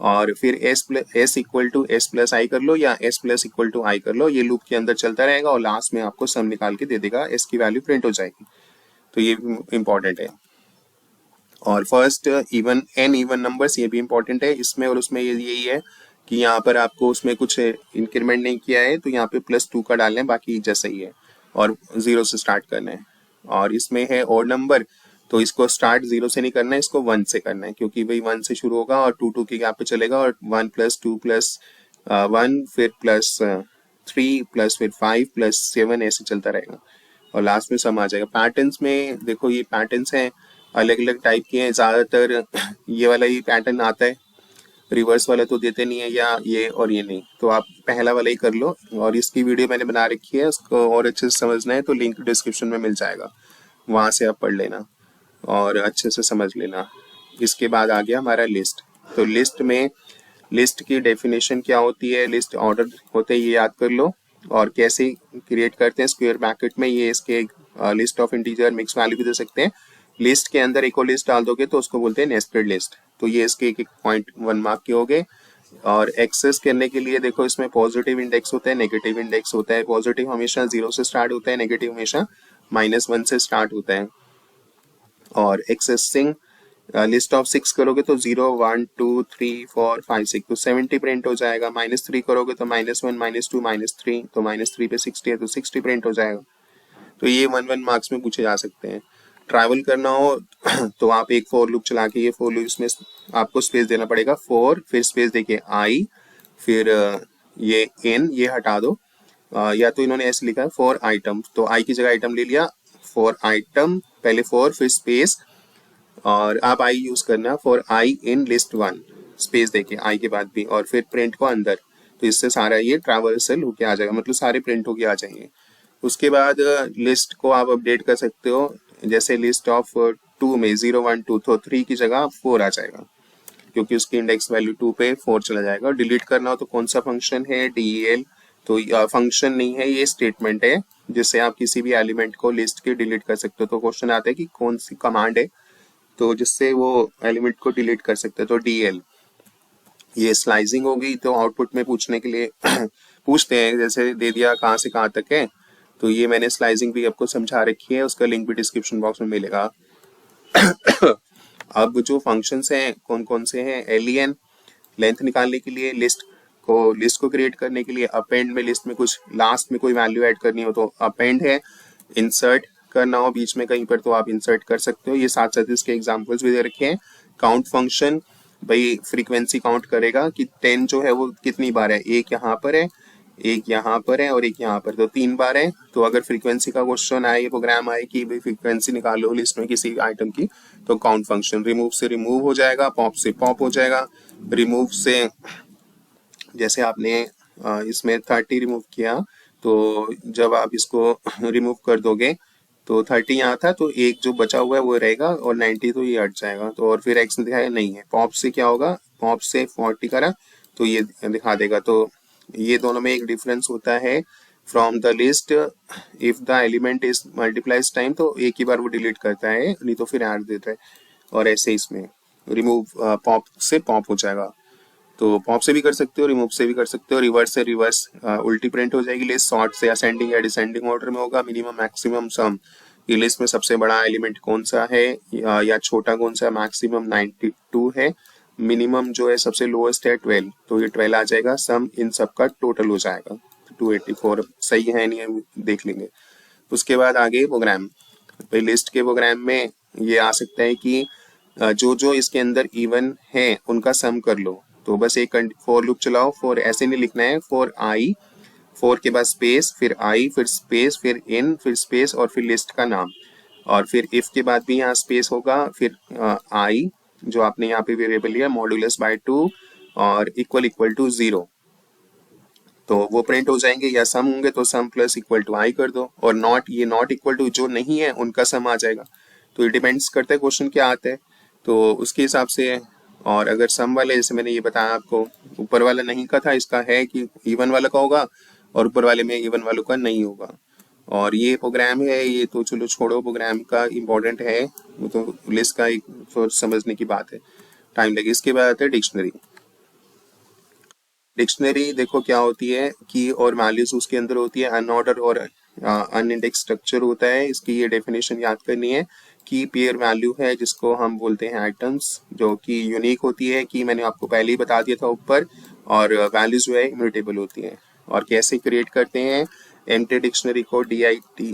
और फिर s equal to s plus i कर लो, या s plus equal to i कर लो। ये लूप के अंदर चलता रहेगा और लास्ट में आपको सम निकाल के दे देगा, s की वैल्यू प्रिंट हो जाएगी। तो ये इम्पोर्टेंट है। और first even n even numbers, ये भी इंपॉर्टेंट है इसमें, और उसमें यही है कि यहाँ पर आपको उसमें कुछ इंक्रीमेंट नहीं किया है तो यहाँ पे +2 का डालना है, बाकी जैसा ही है, और 0 से स्टार्ट करना है। और इसमें है ओड नंबर, तो इसको स्टार्ट 0 से नहीं करना है, इसको 1 से करना है, क्योंकि भाई 1 से शुरू होगा और 2 के गैप पे चलेगा, और 1 + 2 + 1 फिर +3 प्लस फिर 5 + 7 ऐसे चलता रहेगा, और लास्ट में सम आ जाएगा। पैटर्न्स में देखो, ये पैटर्न्स हैं अलग अलग टाइप के हैं, ज़्यादातर ये वाला ही पैटर्न आता है, रिवर्स वाला तो देते नहीं है, या ये और ये नहीं, तो आप पहला वाला ही कर लो। और इसकी वीडियो मैंने बना रखी है, उसको और अच्छे से समझना है तो लिंक डिस्क्रिप्शन में मिल जाएगा, वहाँ से आप पढ़ लेना और अच्छे से समझ लेना। इसके बाद आ गया हमारा लिस्ट। तो लिस्ट में, लिस्ट की डेफिनेशन क्या होती है, लिस्ट ऑर्डर होते हैं, ये याद कर लो। और कैसे क्रिएट करते हैं स्क्वायर ब्रैकेट में, ये इसके list of integer mix value भी दे सकते हैं। लिस्ट के अंदर एक और लिस्ट डाल दोगे तो उसको बोलते हैं नेस्टेड लिस्ट। तो ये इसके एक 0.1 मार्क के हो गए। और एक्सेस करने के लिए देखो, इसमें पॉजिटिव इंडेक्स होता है, नेगेटिव इंडेक्स होता है। पॉजिटिव हमेशा 0 से स्टार्ट होता है, नेगेटिव हमेशा -1 से स्टार्ट होता है। और एक्सेसिंग लिस्ट ऑफ 6 करोगे तो 0 1 2 3 4 5 6 तो 70 प्रिंट हो जाएगा। -3 करोगे तो -1 -2 -3 तो -3 पे 60 है तो 60 प्रिंट हो जाएगा। तो ये 1 मार्क्स में पूछे जा सकते हैं। ट्रैवल करना हो तो आप एक फॉर लूप चला के, ये फॉर लूप इसमें आपको स्पेस देना पड़ेगा, 4 फिर स्पेस देके आई, फिर ये इन, ये हटा दो, या तो इन्होंने ऐसे लिखा है 4 आइटम, तो आई की जगह आइटम ले लिया, 4 आइटम, पहले 4 फिर स्पेस, और आप आई यूज करना for I in list 1, space देके आई के बाद भी, और फिर प्रिंट को अंदर। तो इससे सारा ये ट्रैवर्सल होके आ जाएगा, मतलब सारे प्रिंट होके आ जाएंगे। उसके बाद लिस्ट को आप अपडेट कर सकते हो, जैसे लिस्ट ऑफ 2 में 0 1 2 तो 3 की जगह 4 आ जाएगा, क्योंकि उसकी इंडेक्स वैल्यू 2 पे 4 चला जाएगा। डिलीट करना हो तो कौन सा फंक्शन है, del, तो फंक्शन नहीं है, ये स्टेटमेंट है जिससे आप किसी भी एलिमेंट को लिस्ट के डिलीट कर सकते हो। तो क्वेश्चन आता है कि कौन सी कमांड है तो जिससे वो एलिमेंट को डिलीट कर सकते हो, तो del। ये स्लाइसिंग होगी, तो आउटपुट में पूछने के लिए पूछते हैं, जैसे दे दिया कहाँ से कहाँ तक है, तो ये मैंने स्लाइसिंग भी आपको समझा रखी है, उसका लिंक भी डिस्क्रिप्शन बॉक्स में मिलेगा। अब जो फंक्शंस हैं कौन कौन से हैं, len लेंथ निकालने के लिए, लिस्ट को क्रिएट करने के लिए, अपेंड में लिस्ट में कुछ लास्ट में कोई वैल्यू ऐड करनी हो तो अपेंड है, इंसर्ट करना हो बीच में कहीं पर तो आप इंसर्ट कर सकते हो। ये साथ साथ इसके एग्जांपल्स भी दे रखे हैं। काउंट फंक्शन भाई फ्रीक्वेंसी काउंट करेगा कि 10 जो है वो कितनी बार है, एक यहाँ पर है, एक यहाँ पर है और एक यहाँ पर, तो 3 बार है। तो अगर फ्रीक्वेंसी का क्वेश्चन आए, प्रोग्राम आए कि भाई फ्रीक्वेंसी निकालो लिस्ट में किसी आइटम की, तो काउंट फंक्शन रिमूव से रिमूव हो जाएगा, पॉप से पॉप हो जाएगा। रिमूव से जैसे आपने इसमें 30 रिमूव किया, तो जब आप इसको रिमूव कर दोगे तो 30 यहाँ था, तो एक जो बचा हुआ है वो रहेगा और 90 तो ये हट जाएगा। तो और फिर एक्स दिखाया नहीं है। पॉप से क्या होगा, पॉप से 40 करा तो ये दिखा देगा। तो ये दोनों में एक डिफरेंस होता है। From the list if the element is multiplies time, तो एक ही बार वो डिलीट करता है, नहीं तो फिर ऐड देता है। और ऐसे इसमें रिमूव पॉप से पॉप हो जाएगा। तो पॉप से भी कर सकते हो, रिमूव से भी कर सकते हो, रिवर्स से रिवर्स उल्टी प्रिंट हो जाएगी लिस्ट। सॉर्ट से असेंडिंग या डिसेंडिंग ऑर्डर में होगा। मिनिमम मैक्सिमम सम, ये लिस्ट में सबसे बड़ा एलिमेंट कौन सा है या छोटा कौन सा है। मैक्सिमम 92 है, मिनिमम जो है सबसे लोएस्ट है 12, तो ये 12 आ जाएगा। सम इन सब का टोटल हो जाएगा 284। सही है नहीं है देख लेंगे। उसके बाद आगे प्रोग्राम, भाई लिस्ट के प्रोग्राम में ये आ सकता है कि जो जो इसके अंदर इवन है उनका सम कर लो। तो बस एक फॉर लूप चलाओ। फॉर ऐसे नहीं लिखना है, फॉर आई, फॉर के बाद स्पेस, फिर आई, फिर स्पेस, फिर इन, फिर स्पेस और फिर लिस्ट का नाम। और फिर इफ के बाद भी यहाँ स्पेस होगा, फिर आई जो आपने यहाँ पे वेरिएबल लिया मॉड्यूलस बाय 2 और इक्वल इक्वल टू 0, तो वो प्रिंट हो जाएंगे। या सम होंगे तो सम प्लस इक्वल टू आई कर दो। और नॉट, ये नॉट इक्वल टू जो नहीं है उनका सम आ जाएगा। तो ये डिपेंड्स करता है क्वेश्चन क्या आता है, तो उसके हिसाब से। और अगर सम वाले, जैसे मैंने ये बताया आपको, ऊपर वाला नहीं का था, इसका है कि इवन वाला का होगा और ऊपर वाले में इवन वालों का नहीं होगा। और ये प्रोग्राम है, ये तो चलो छोड़ो, प्रोग्राम का इम्पोर्टेंट है, वो तो लिस्ट का एक तो समझने की बात है, टाइम लगे। इसके बाद आता है डिक्शनरी। डिक्शनरी देखो क्या होती है, की और वैल्यूज उसके अंदर होती है। अनऑर्डर और अनइंडेक्स स्ट्रक्चर होता है। इसकी ये डेफिनेशन याद करनी है। की पेयर वैल्यू है जिसको हम बोलते हैं आइटम्स, जो कि यूनिक होती है। की मैंने आपको पहले ही बता दिया था ऊपर। और वैल्यूज जो है इम्यूटेबल होती है। और कैसे क्रिएट करते हैं, एम्प्टी डिक्शनरी को DIT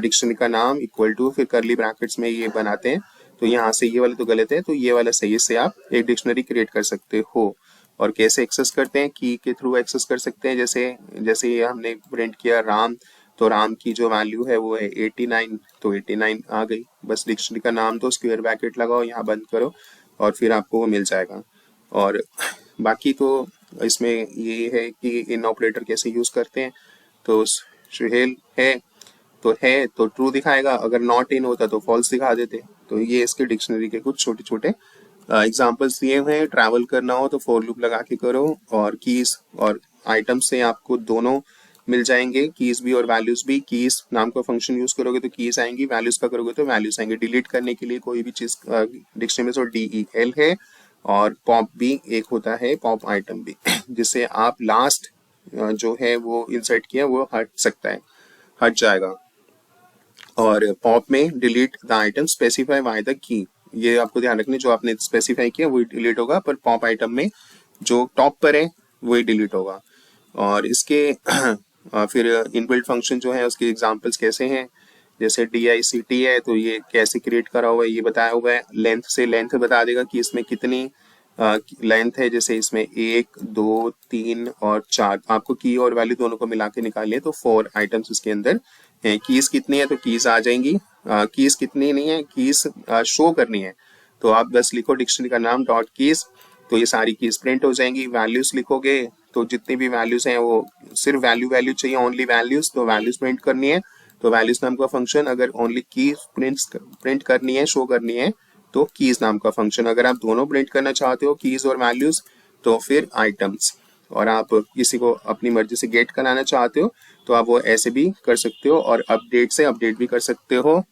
डिक्शनरी का नाम इक्वल टू, फिर करली ब्रैकेट्स में ये बनाते हैं। तो यहाँ से ये वाला तो गलत है, तो ये वाला सही है, से आप एक डिक्शनरी क्रिएट कर सकते हो। और कैसे एक्सेस करते हैं, की के थ्रू एक्सेस कर सकते हैं। जैसे जैसे ये हमने प्रिंट किया राम, तो राम की जो वैल्यू है वो है 89, तो 89 आ गई। बस डिक्शनरी का नाम तो स्क्वायर ब्रैकेट लगाओ, यहाँ बंद करो और फिर आपको वो मिल जाएगा। और बाकी तो इसमें ये है कि इन ऑपरेटर कैसे यूज करते हैं। तो सुहेल है तो ट्रू दिखाएगा, अगर नॉट इन होता तो फॉल्स दिखा देते। तो ये इसके डिक्शनरी के कुछ छोटे छोटे एग्जाम्पल्स दिए हुए हैं। ट्रैवल करना हो तो फॉर लूप लगा के करो। और कीज और आइटम से आपको दोनों मिल जाएंगे, कीज भी और वैल्यूज भी। कीज नाम का फंक्शन यूज करोगे तो कीज आएंगी, वैल्यूज का करोगे तो वैल्यूज आएंगे। डिलीट करने के लिए कोई भी चीज डिक्शनरी में तो DEL है। और पॉप भी एक होता है, पॉप आइटम भी, जिससे आप लास्ट जो है वो इंसर्ट किया वो हट सकता है, हट जाएगा। और पॉप में delete the item specify by the key, ये आपको ध्यान रखना, जो आपने स्पेसिफाई किया वही डिलीट होगा, पर पॉप आइटम में जो टॉप पर है वही डिलीट होगा। और इसके फिर इनबिल्ट फंक्शन जो है उसके एग्जांपल्स कैसे हैं, जैसे DICT है तो ये कैसे क्रिएट करा हुआ है ये बताया हुआ है। लेंथ से लेंथ बता देगा कि इसमें कितनी लेंथ है, जैसे इसमें 1 2 3 और 4, आपको की और वैल्यू दोनों को मिला के निकालिए तो 4 आइटम्स इसके अंदर हैं। कीज कितनी है तो कीज आ जाएंगी। कीज कितनी नहीं है, कीज शो करनी है, तो आप बस लिखो डिक्शनरी का नाम डॉट कीज, तो ये सारी कीज प्रिंट हो जाएंगी। वैल्यूज लिखोगे तो जितनी भी वैल्यूज हैं वो सिर्फ वैल्यू चाहिए, ओनली वैल्यूज, तो वैल्यूज प्रिंट करनी है। तो वैल्यूज नाम का फंक्शन, अगर ओनली की प्रिंट करनी है, शो करनी है, तो कीज नाम का फंक्शन। अगर आप दोनों प्रिंट करना चाहते हो, कीज और वैल्यूज, तो फिर आइटम्स। और आप किसी को अपनी मर्जी से गेट कराना चाहते हो तो आप वो ऐसे भी कर सकते हो। और अपडेट से अपडेट भी कर सकते हो।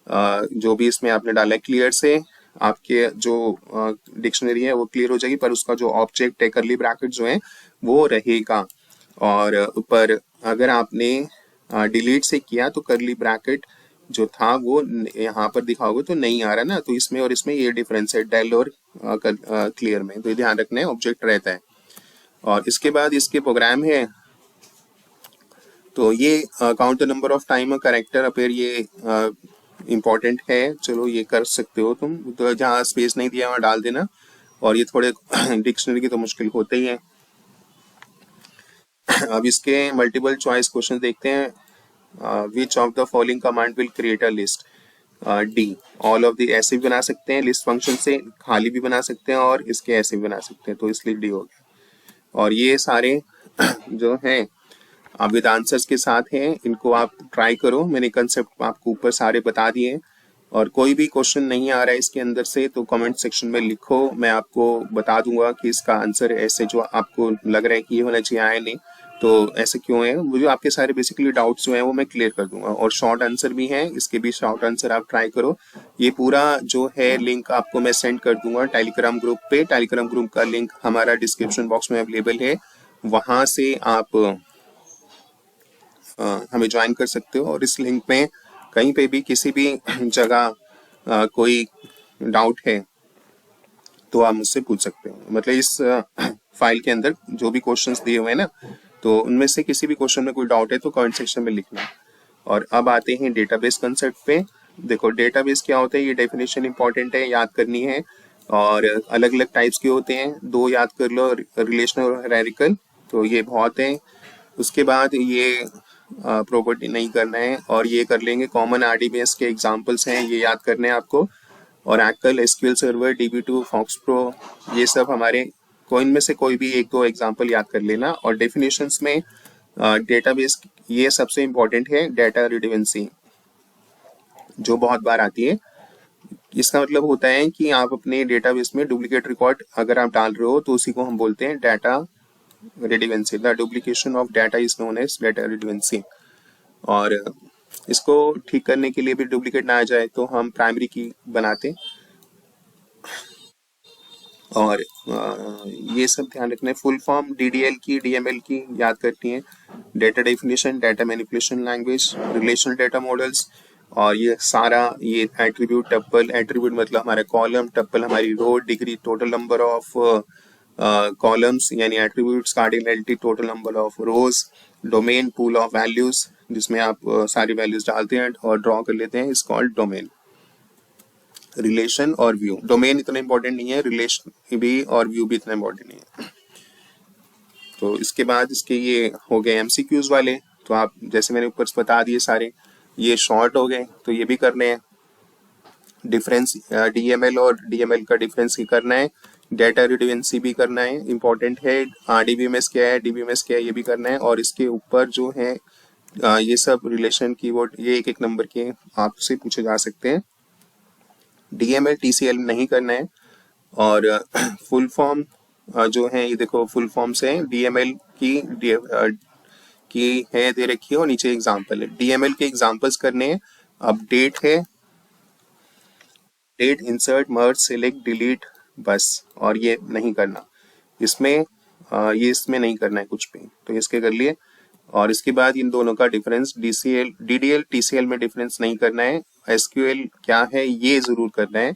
जो भी इसमें आपने डाला है क्लियर से, आपके जो डिक्शनरी है वो क्लियर हो जाएगी, पर उसका जो ऑब्जेक्ट है करली ब्रैकेट जो है वो रहेगा। और ऊपर अगर आपने डिलीट से किया तो करली ब्रैकेट जो था वो यहाँ पर दिखाओगे तो नहीं आ रहा ना, तो इसमें और इसमें ये डिफरेंस है, डेल और क्लियर में, तो ये ध्यान रखना है, ऑब्जेक्ट रहता है। और इसके बाद इसके प्रोग्राम है, तो ये count the number of time character appear, ये इम्पोर्टेंट है। चलो ये कर सकते हो तुम, तो जहाँ स्पेस नहीं दिया वहाँ डाल देना। और ये थोड़े डिक्शनरी की तो मुश्किल होते ही हैं। अब इसके मल्टीपल चॉइस क्वेश्चन देखते हैं। Which of the following command will create a list? D, all of the ऐसे भी बना सकते हैं लिस्ट फंक्शन से, खाली भी बना सकते हैं और इसके ऐसे भी बना सकते हैं, तो इसलिए डी हो गया। और ये सारे जो हैं आप विद आंसर्स के साथ हैं, इनको आप ट्राई करो। मैंने कंसेप्ट आपको ऊपर सारे बता दिए, और कोई भी क्वेश्चन नहीं आ रहा है इसके अंदर से तो कमेंट सेक्शन में लिखो, मैं आपको बता दूंगा कि इसका आंसर ऐसे जो आपको लग रहा है कि ये होना चाहिए आया नहीं, तो ऐसे क्यों है। मुझे आपके सारे बेसिकली डाउट्स जो हैं वो मैं क्लियर कर दूंगा, और शॉर्ट आंसर भी हैं, इसके भी शॉर्ट आंसर आप ट्राई करो। ये पूरा जो है लिंक आपको मैं सेंड कर दूंगा टेलीग्राम ग्रुप पे। टेलीग्राम ग्रुप का लिंक हमारा डिस्क्रिप्शन बॉक्स में अवेलेबल है, वहां से आप हमें ज्वाइन कर सकते हो। और इस लिंक में कहीं पे भी किसी भी जगह कोई डाउट है तो आप मुझसे पूछ सकते हो। मतलब इस फाइल के अंदर जो भी क्वेश्चंस दिए हुए हैं ना, तो उनमें से किसी भी क्वेश्चन में कोई डाउट है तो कमेंट सेक्शन में लिखना। और अब आते हैं डेटाबेस कंसेप्ट पे। देखो डेटाबेस क्या होता है, ये डेफिनेशन इंपॉर्टेंट है, याद करनी है। और अलग अलग टाइप्स के होते हैं, दो याद कर लो, रिलेशनल और हायरार्किकल, तो ये बहुत है। उसके बाद ये प्रॉपर्टी नहीं करना है, और ये कर लेंगे कॉमन आरडीबीएस के एग्जांपल्स हैं, ये याद करने हैं आपको। और एक्ल, SQL server, DB2, FoxPro, ये सब हमारे कोइन में से कोई भी एक दो एग्जांपल याद कर लेना। और डेफिनेशंस में डेटाबेस ये सबसे इंपॉर्टेंट है, डाटा रिडंडेंसी जो बहुत बार आती है। इसका मतलब होता है कि आप अपने डेटाबेस में डुप्लीकेट रिकॉर्ड अगर आप डाल रहे हो तो उसी को हम बोलते हैं data redundancy. The duplication of data is known as data redundancy. और इसको ठीक करने के लिए भी डुप्लीकेट ना आ जाए तो हम प्राइमरी की बनाते हैं। और ये सब ध्यान रखना है। फुल फॉर्म DDL की, DML की याद करनी है। Data definition, data manipulation language, relational data models, और ये सारा ये एट्रीब्यूट, टप्पल, एट्रीब्यूट मतलब हमारा कॉलम, टप्पल हमारी row, degree total number of columns यानी attributes, cardinality total number of rows, domain pool of values जिसमें आप सारी वैल्यूज डालते हैं और ड्रॉ कर लेते हैं, इज कॉल्ड डोमेन। रिलेशन और व्यू, डोमेन इतना इंपॉर्टेंट नहीं है, रिलेशन भी और व्यू भी इतना इंपॉर्टेंट नहीं है। तो इसके बाद इसके ये हो गए MCQs वाले, तो आप जैसे मैंने ऊपर बता दिए सारे, ये शॉर्ट हो गए तो ये भी करने हैं। डिफरेंस DML और DML का डिफरेंस ही करना है, डाटा रिडंडेंसी भी करना है, इंपॉर्टेंट है। RDBMS क्या है, DBMS क्या है, ये भी करना है। और इसके ऊपर जो है ये सब रिलेशन कीवर्ड ये एक एक नंबर के आपसे पूछे जा सकते हैं। DML TCL नहीं करना है। और फुल फॉर्म जो है ये देखो फुल फॉर्म से DML की है दे रखी है और नीचे एग्जांपल है। DML के एग्जांपल्स करने हैं। अब डेट है, डेट, इंसर्ट, मर्ज, सिलेक्ट, डिलीट, बस। और ये नहीं करना इसमें, ये इसमें नहीं करना है कुछ भी, तो इसके कर लिए। और इसके बाद इन दोनों का डिफरेंस, DDL TCL में डिफरेंस नहीं करना है। SQL क्या है ये जरूर करना है,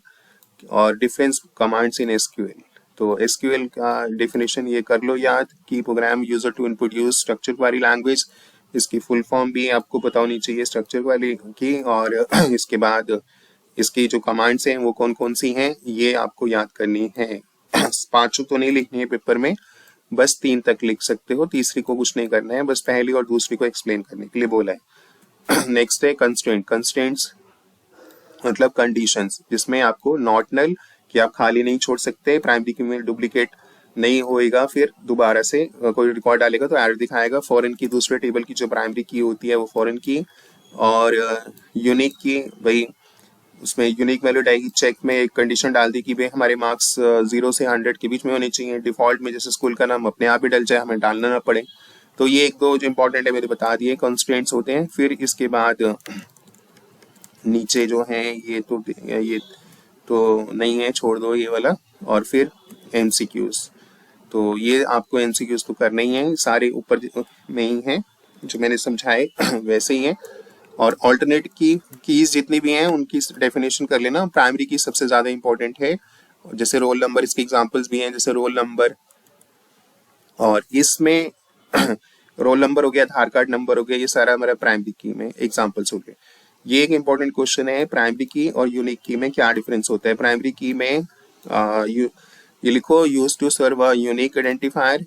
और डिफरेंस कमांड्स इन SQL। तो SQL का डेफिनेशन ये कर लो याद कि program user to input use structure query language. इसकी फुल फॉर्म भी आपको पता होनी चाहिए स्ट्रक्चर क्वेरी की। और इसके बाद इसकी जो कमांड्स हैं वो कौन कौन सी हैं ये आपको याद करनी है। पांचों तो नहीं लिखनी है पेपर में, बस 3 तक लिख सकते हो, तीसरी को कुछ नहीं करना है, बस पहली और दूसरी को एक्सप्लेन करने के लिए बोला है। नेक्स्ट है कंस्ट्रेंट। कंस्ट्रेंट्स मतलब कंडीशंस जिसमें आपको नॉट नल कि आप खाली नहीं छोड़ सकते, प्राइमरी की में डुप्लीकेट नहीं होएगा, फिर दोबारा से कोई रिकॉर्ड डालेगा तो एरर दिखाएगा। फॉरेन की दूसरे टेबल की जो प्राइमरी की होती है वो फॉरेन की, और यूनिक की भाई उसमें यूनिक वैल्यू आएगी। चेक में एक कंडीशन डाल दी कि भाई हमारे मार्क्स 0 से 100 के बीच में होने चाहिए। डिफॉल्ट में जैसे स्कूल का नाम अपने आप ही डल जाए, हमें डालना ना पड़े। तो ये एक दो जो इंपॉर्टेंट है मेरे बता दिए, कंस्ट्रेंट्स होते हैं। फिर इसके बाद नीचे जो है ये तो नहीं है, छोड़ दो ये वाला। और फिर MCQs, तो ये आपको MCQs तो करना ही है, सारे ऊपर में ही हैं जो मैंने समझाए वैसे ही हैं। और ऑल्टरनेट कीज जितनी भी हैं उनकी डेफिनेशन कर लेना। प्राइमरी की सबसे ज्यादा इंपॉर्टेंट है, जैसे रोल नंबर, इसके एग्जांपल्स भी हैं जैसे रोल नंबर, और इसमें रोल नंबर हो गया, आधार कार्ड नंबर हो गया, ये सारा हमारा प्राइमरी की में एग्जांपल्स हो गए। ये एक इंपॉर्टेंट क्वेश्चन है, प्राइमरी की और यूनिक की में क्या डिफरेंस होता है। प्राइमरी की में ये लिखो use to serve a unique identifier,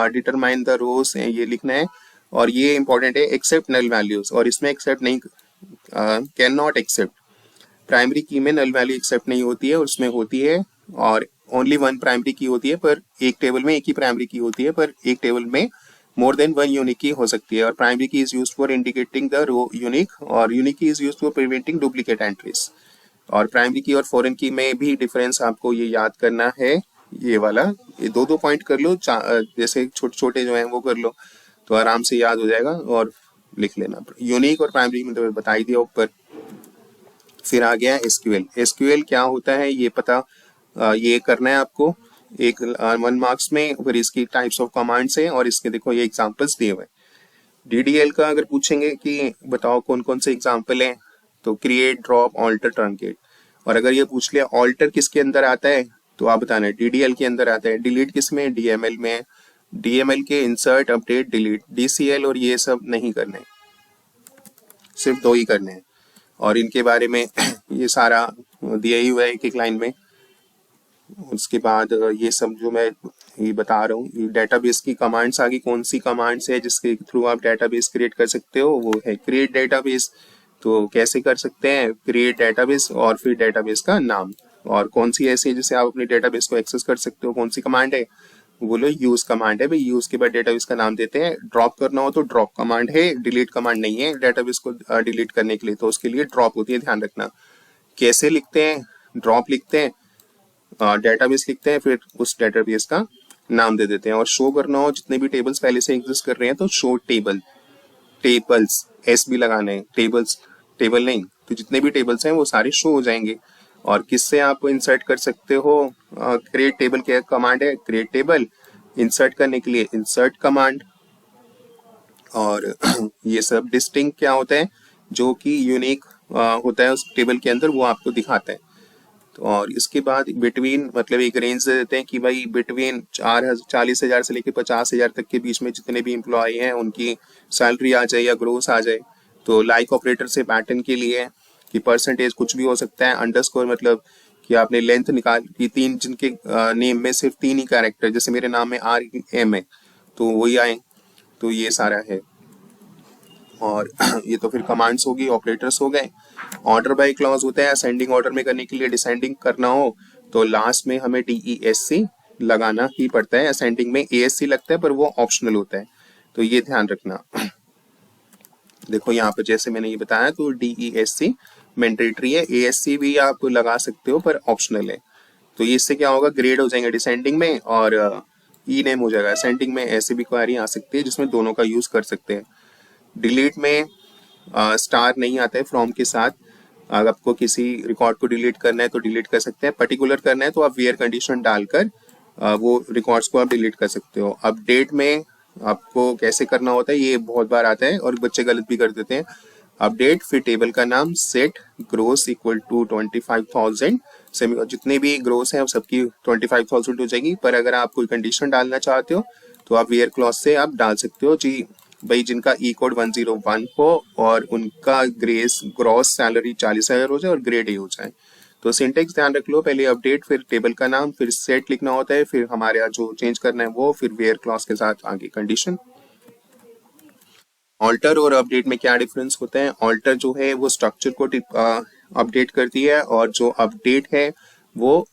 determine the rows, ये लिखना है। और ये इंपॉर्टेंट है, एक्सेप्ट नल वैल्यूज, और इसमें एक्सेप्ट नहीं, कैन नॉट एक्सेप्ट। प्राइमरी की में नल वैल्यू एक्सेप्ट नहीं होती है, उसमें होती है, और ओनली वन प्राइमरी की होती है, पर एक टेबल में एक ही प्राइमरी की होती है, पर एक टेबल में मोर देन वन यूनिक की हो सकती है। और primary key is used for indicating the row unique, और unique key is used for preventing duplicate entries. और प्राइमरी की और फॉरेन की में भी डिफरेंस आपको ये याद करना है, ये वाला, ये दो पॉइंट कर लो, जैसे छोटे छोटे जो हैं वो कर लो, तो आराम से याद हो जाएगा। और लिख लेना, यूनिक और प्राइमरी में तो बता ही दिया ऊपर। फिर आ गया एसक्यूएल। एसक्यूएल क्या होता है ये पता, ये करना है आपको एक 1 मार्क्स में। फिर इसकी टाइप्स ऑफ कमांड्स हैं, और इसके देखो ये एग्जांपल्स दिए हुए हैं। डीडीएल का अगर पूछेंगे कि बताओ कौन कौन से एग्जांपल हैं, तो क्रिएट, ड्रॉप, ऑल्टर, ट्रंकेट। और अगर ये पूछ लिया ऑल्टर किसके अंदर आता है, तो आप बताना है डीडीएल के अंदर आता है। डिलीट किस में, डीएमएल में। डीएमएल के इंसर्ट, अपडेट, डिलीट। डीसीएल और ये सब नहीं करने, सिर्फ 2 ही करने हैं। और इनके बारे में ये सारा दिया ही हुआ है एक एक लाइन में। उसके बाद ये सब जो मैं ये बता रहा हूँ, ये डेटाबेस की कमांड्स आ गई। कौन सी कमांड्स है जिसके थ्रू आप डेटाबेस क्रिएट कर सकते हो, वो है क्रिएट डेटाबेस। तो कैसे कर सकते हैं, क्रिएट डेटाबेस और फिर डेटाबेस का नाम। और कौन सी ऐसी है जिससे आप अपने डेटाबेस को एक्सेस कर सकते हो, कौन सी कमांड है, बोलो यूज कमांड है भाई। यूज के बाद डेटाबेस का नाम देते हैं। ड्रॉप करना हो तो ड्रॉप कमांड है, डिलीट कमांड नहीं है डेटाबेस को डिलीट करने के लिए, तो उसके लिए ड्रॉप होती है, ध्यान रखना। कैसे लिखते हैं, ड्रॉप लिखते हैं, डेटाबेस लिखते हैं, फिर उस डेटाबेस का नाम दे देते हैं। और शो करना हो, जितने भी टेबल्स पहले से एग्जिस्ट कर रहे हैं, तो शो टेबल, टेबल्स एस भी लगाने हैं, टेबल्स टेबल नहीं, तो जितने भी टेबल्स हैं वो सारे शो हो जाएंगे। और किससे आप इंसर्ट कर सकते हो, क्रिएट टेबल क्या कमांड है, क्रिएट टेबल। इंसर्ट करने के लिए इंसर्ट कमांड। और ये सब डिस्टिंक्ट क्या होता है, जो कि यूनिक होता है उस टेबल के अंदर, वो आपको दिखाता है। तो और इसके बाद बिटवीन, मतलब एक रेंज दे देते हैं कि भाई बिटवीन 40,000 से लेकर 50,000 तक के बीच में जितने भी एम्प्लॉय हैं उनकी सैलरी आ जाए या ग्रोस आ जाए। तो लाइक ऑपरेटर से पैटर्न के लिए कि परसेंटेज कुछ भी हो सकता है। अंडरस्कोर मतलब कि आपने लेंथ निकाल की, 3 जिनके नेम में सिर्फ 3 ही कैरेक्टर, जैसे मेरे नाम में RM है तो वही आए, तो ये सारा है। और ये तो फिर कमांड्स होगी, ऑपरेटर्स हो गए। ऑर्डर बाय क्लॉज होता है, असेंडिंग ऑर्डर में करने के लिए। डिसेंडिंग करना हो तो लास्ट में हमें DESC लगाना ही पड़ता है। असेंडिंग में ASC लगता है, पर वो ऑप्शनल होता है, तो ये ध्यान रखना। देखो यहाँ पर जैसे मैंने ये बताया, तो DESC मैंडेटरी है, ASC भी आप लगा सकते हो पर ऑप्शनल है। तो इससे क्या होगा, ग्रेड हो जाएंगे डिसेंडिंग में, और ई नेम हो जाएगा असेंडिंग में। ऐसे भी क्वेरी आ सकती है जिसमें दोनों का यूज कर सकते हैं। डिलीट में स्टार नहीं आता है फ्रॉम के साथ। अगर आपको किसी रिकॉर्ड को डिलीट करना है तो डिलीट कर सकते हैं। पर्टिकुलर करना है तो आप वेयर कंडीशन डालकर वो रिकॉर्ड्स को आप डिलीट कर सकते हो। अपडेट में आपको कैसे करना होता है, ये बहुत बार आता है और बच्चे गलत भी कर देते हैं। अपडेट, फिर टेबल का नाम, सेट ग्रोस इक्वल टू 25,000, जितने भी ग्रोस हैं सबकी 25,000 हो जाएगी। पर अगर आप कोई कंडीशन डालना चाहते हो तो आप वेयर क्लॉज से आप डाल सकते हो जी भाई जिनका ई कोड 101 हो और उनका ग्रॉस सैलरी 40,000 हो जाए और ग्रेड ए हो जाए। तो सिंटेक्स ध्यान रख लो, पहले अपडेट, फिर टेबल का नाम, फिर सेट लिखना होता है, फिर हमारे यहाँ जो चेंज करना है वो, फिर वेयर क्लॉज के साथ आगे कंडीशन। ऑल्टर और अपडेट में क्या डिफरेंस होता है, ऑल्टर जो है वो स्ट्रक्चर को अपडेट करती है, और जो अपडेट है वो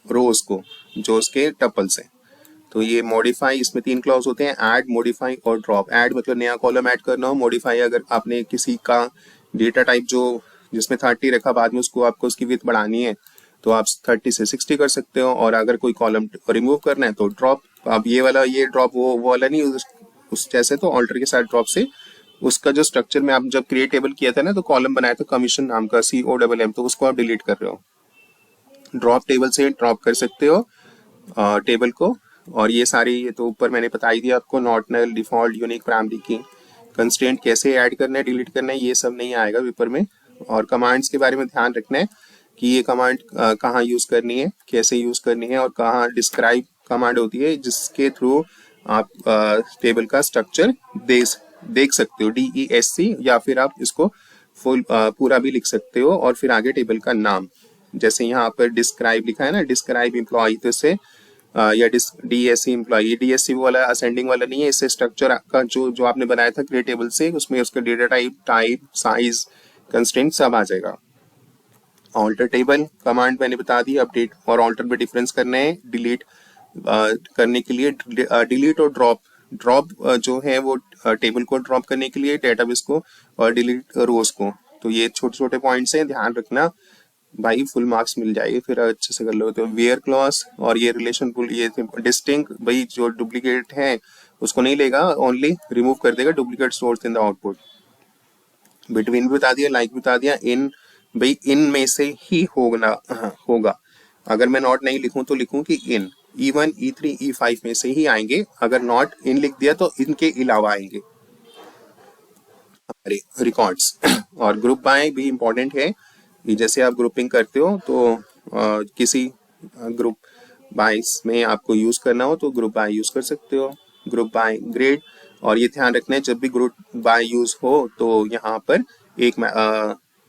रोज को, जो उसके टपल्स हैं। तो ये मॉडिफाई, इसमें 3 क्लॉज होते हैं, ऐड, मॉडिफाई और ड्रॉप। ऐड मतलब नया कॉलम ऐड करना हो, मॉडिफाई अगर आपने किसी का डेटा टाइप जो जिसमें 30 रखा, बाद में उसको आपको उसकी विड्थ बढ़ानी है तो आप 30 से 60 कर सकते हो। और अगर कोई कॉलम रिमूव करना है तो ड्रॉप। अब ये वाला, ये ड्रॉप वो वाला नहीं, उस जैसे, तो ऑल्टर के साथ ड्रॉप से उसका जो स्ट्रक्चर में आप जब क्रिएट टेबल किया था ना, तो कॉलम बनाया था कमीशन नाम का, COMM, तो उसको आप डिलीट कर रहे हो। ड्रॉप टेबल से ड्रॉप कर सकते हो टेबल को। और ये सारी, ये तो ऊपर मैंने बता ही दिया आपको, not null, default, unique, primary key. Constraint कैसे ऐड करना है, डिलीट करना है, ये सब नहीं आएगा पेपर में। और कमांड्स के बारे में ध्यान रखना है कि ये कमांड कहाँ यूज करनी है, कैसे यूज करनी है, और कहाँ डिस्क्राइब कमांड होती है जिसके थ्रू आप टेबल का स्ट्रक्चर देख सकते हो, DESC, या फिर आप इसको फुल पूरा भी लिख सकते हो, और फिर आगे टेबल का नाम। जैसे यहाँ पर डिस्क्राइब लिखा है ना, डिस्क्राइब एम्प्लॉय, तो इससे या डीएससी एम्प्लॉय, डीएससी वाला असेंडिंग वाला नहीं है, इससे स्ट्रक्चर का जो आपने बनाया था क्रिएट टेबल से, उसमें उसका डेटा टाइप साइज कंस्ट्रेंट सब आ जाएगा। ऑल्टर टेबल कमांड मैंने बता दी, अपडेट और ऑल्टर में डिफरेंस करना है। डिलीट करने के लिए डिलीट और ड्रॉप जो है वो टेबल को ड्रॉप करने के लिए, डेटाबेस को, और डिलीट रोज को। तो ये छोटे छोटे पॉइंट्स हैं, ध्यान रखना भाई, फुल मार्क्स मिल जाएंगे फिर अच्छे से कर लो। तो वेयर क्लॉज और ये रिलेशन पुल, ये डिस्टिंक्ट भाई जो डुप्लीकेट है उसको नहीं लेगा, ओनली रिमूव कर देगा duplicate source in the output. Between भी बता दिया, लाइक बता दिया। इन भाई इन में से ही होगा। अगर मैं नॉट नहीं लिखूं तो लिखूं कि इन E1 E3 E5 में से ही आएंगे, अगर नॉट इन लिख दिया तो इनके अलावा आएंगे हमारे रिकॉर्ड्स। और ग्रुप बाय भी इंपॉर्टेंट है, जैसे आप ग्रुपिंग करते हो तो किसी ग्रुप बाय में आपको यूज करना हो तो ग्रुप बाय यूज कर सकते हो, ग्रुप बाय ग्रेड। और ये ध्यान रखना है, जब भी ग्रुप बाय यूज हो तो यहाँ पर एक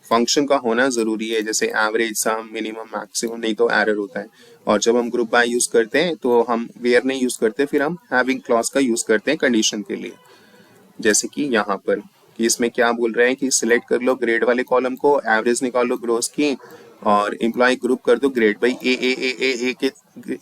फंक्शन का होना जरूरी है, जैसे एवरेज, सम, मिनिमम, मैक्सिमम, नहीं तो एरर होता है। और जब हम ग्रुप बाय यूज करते हैं तो हम वेयर नहीं यूज करते, फिर हम हैविंग क्लॉज का यूज करते हैं कंडीशन के लिए। जैसे कि यहाँ पर कि इसमें क्या बोल रहे हैं कि सिलेक्ट कर लो ग्रेड वाले कॉलम को, एवरेज निकाल लो ग्रोस की, और एम्प्लॉय ग्रुप कर दो ग्रेड। भाई ए के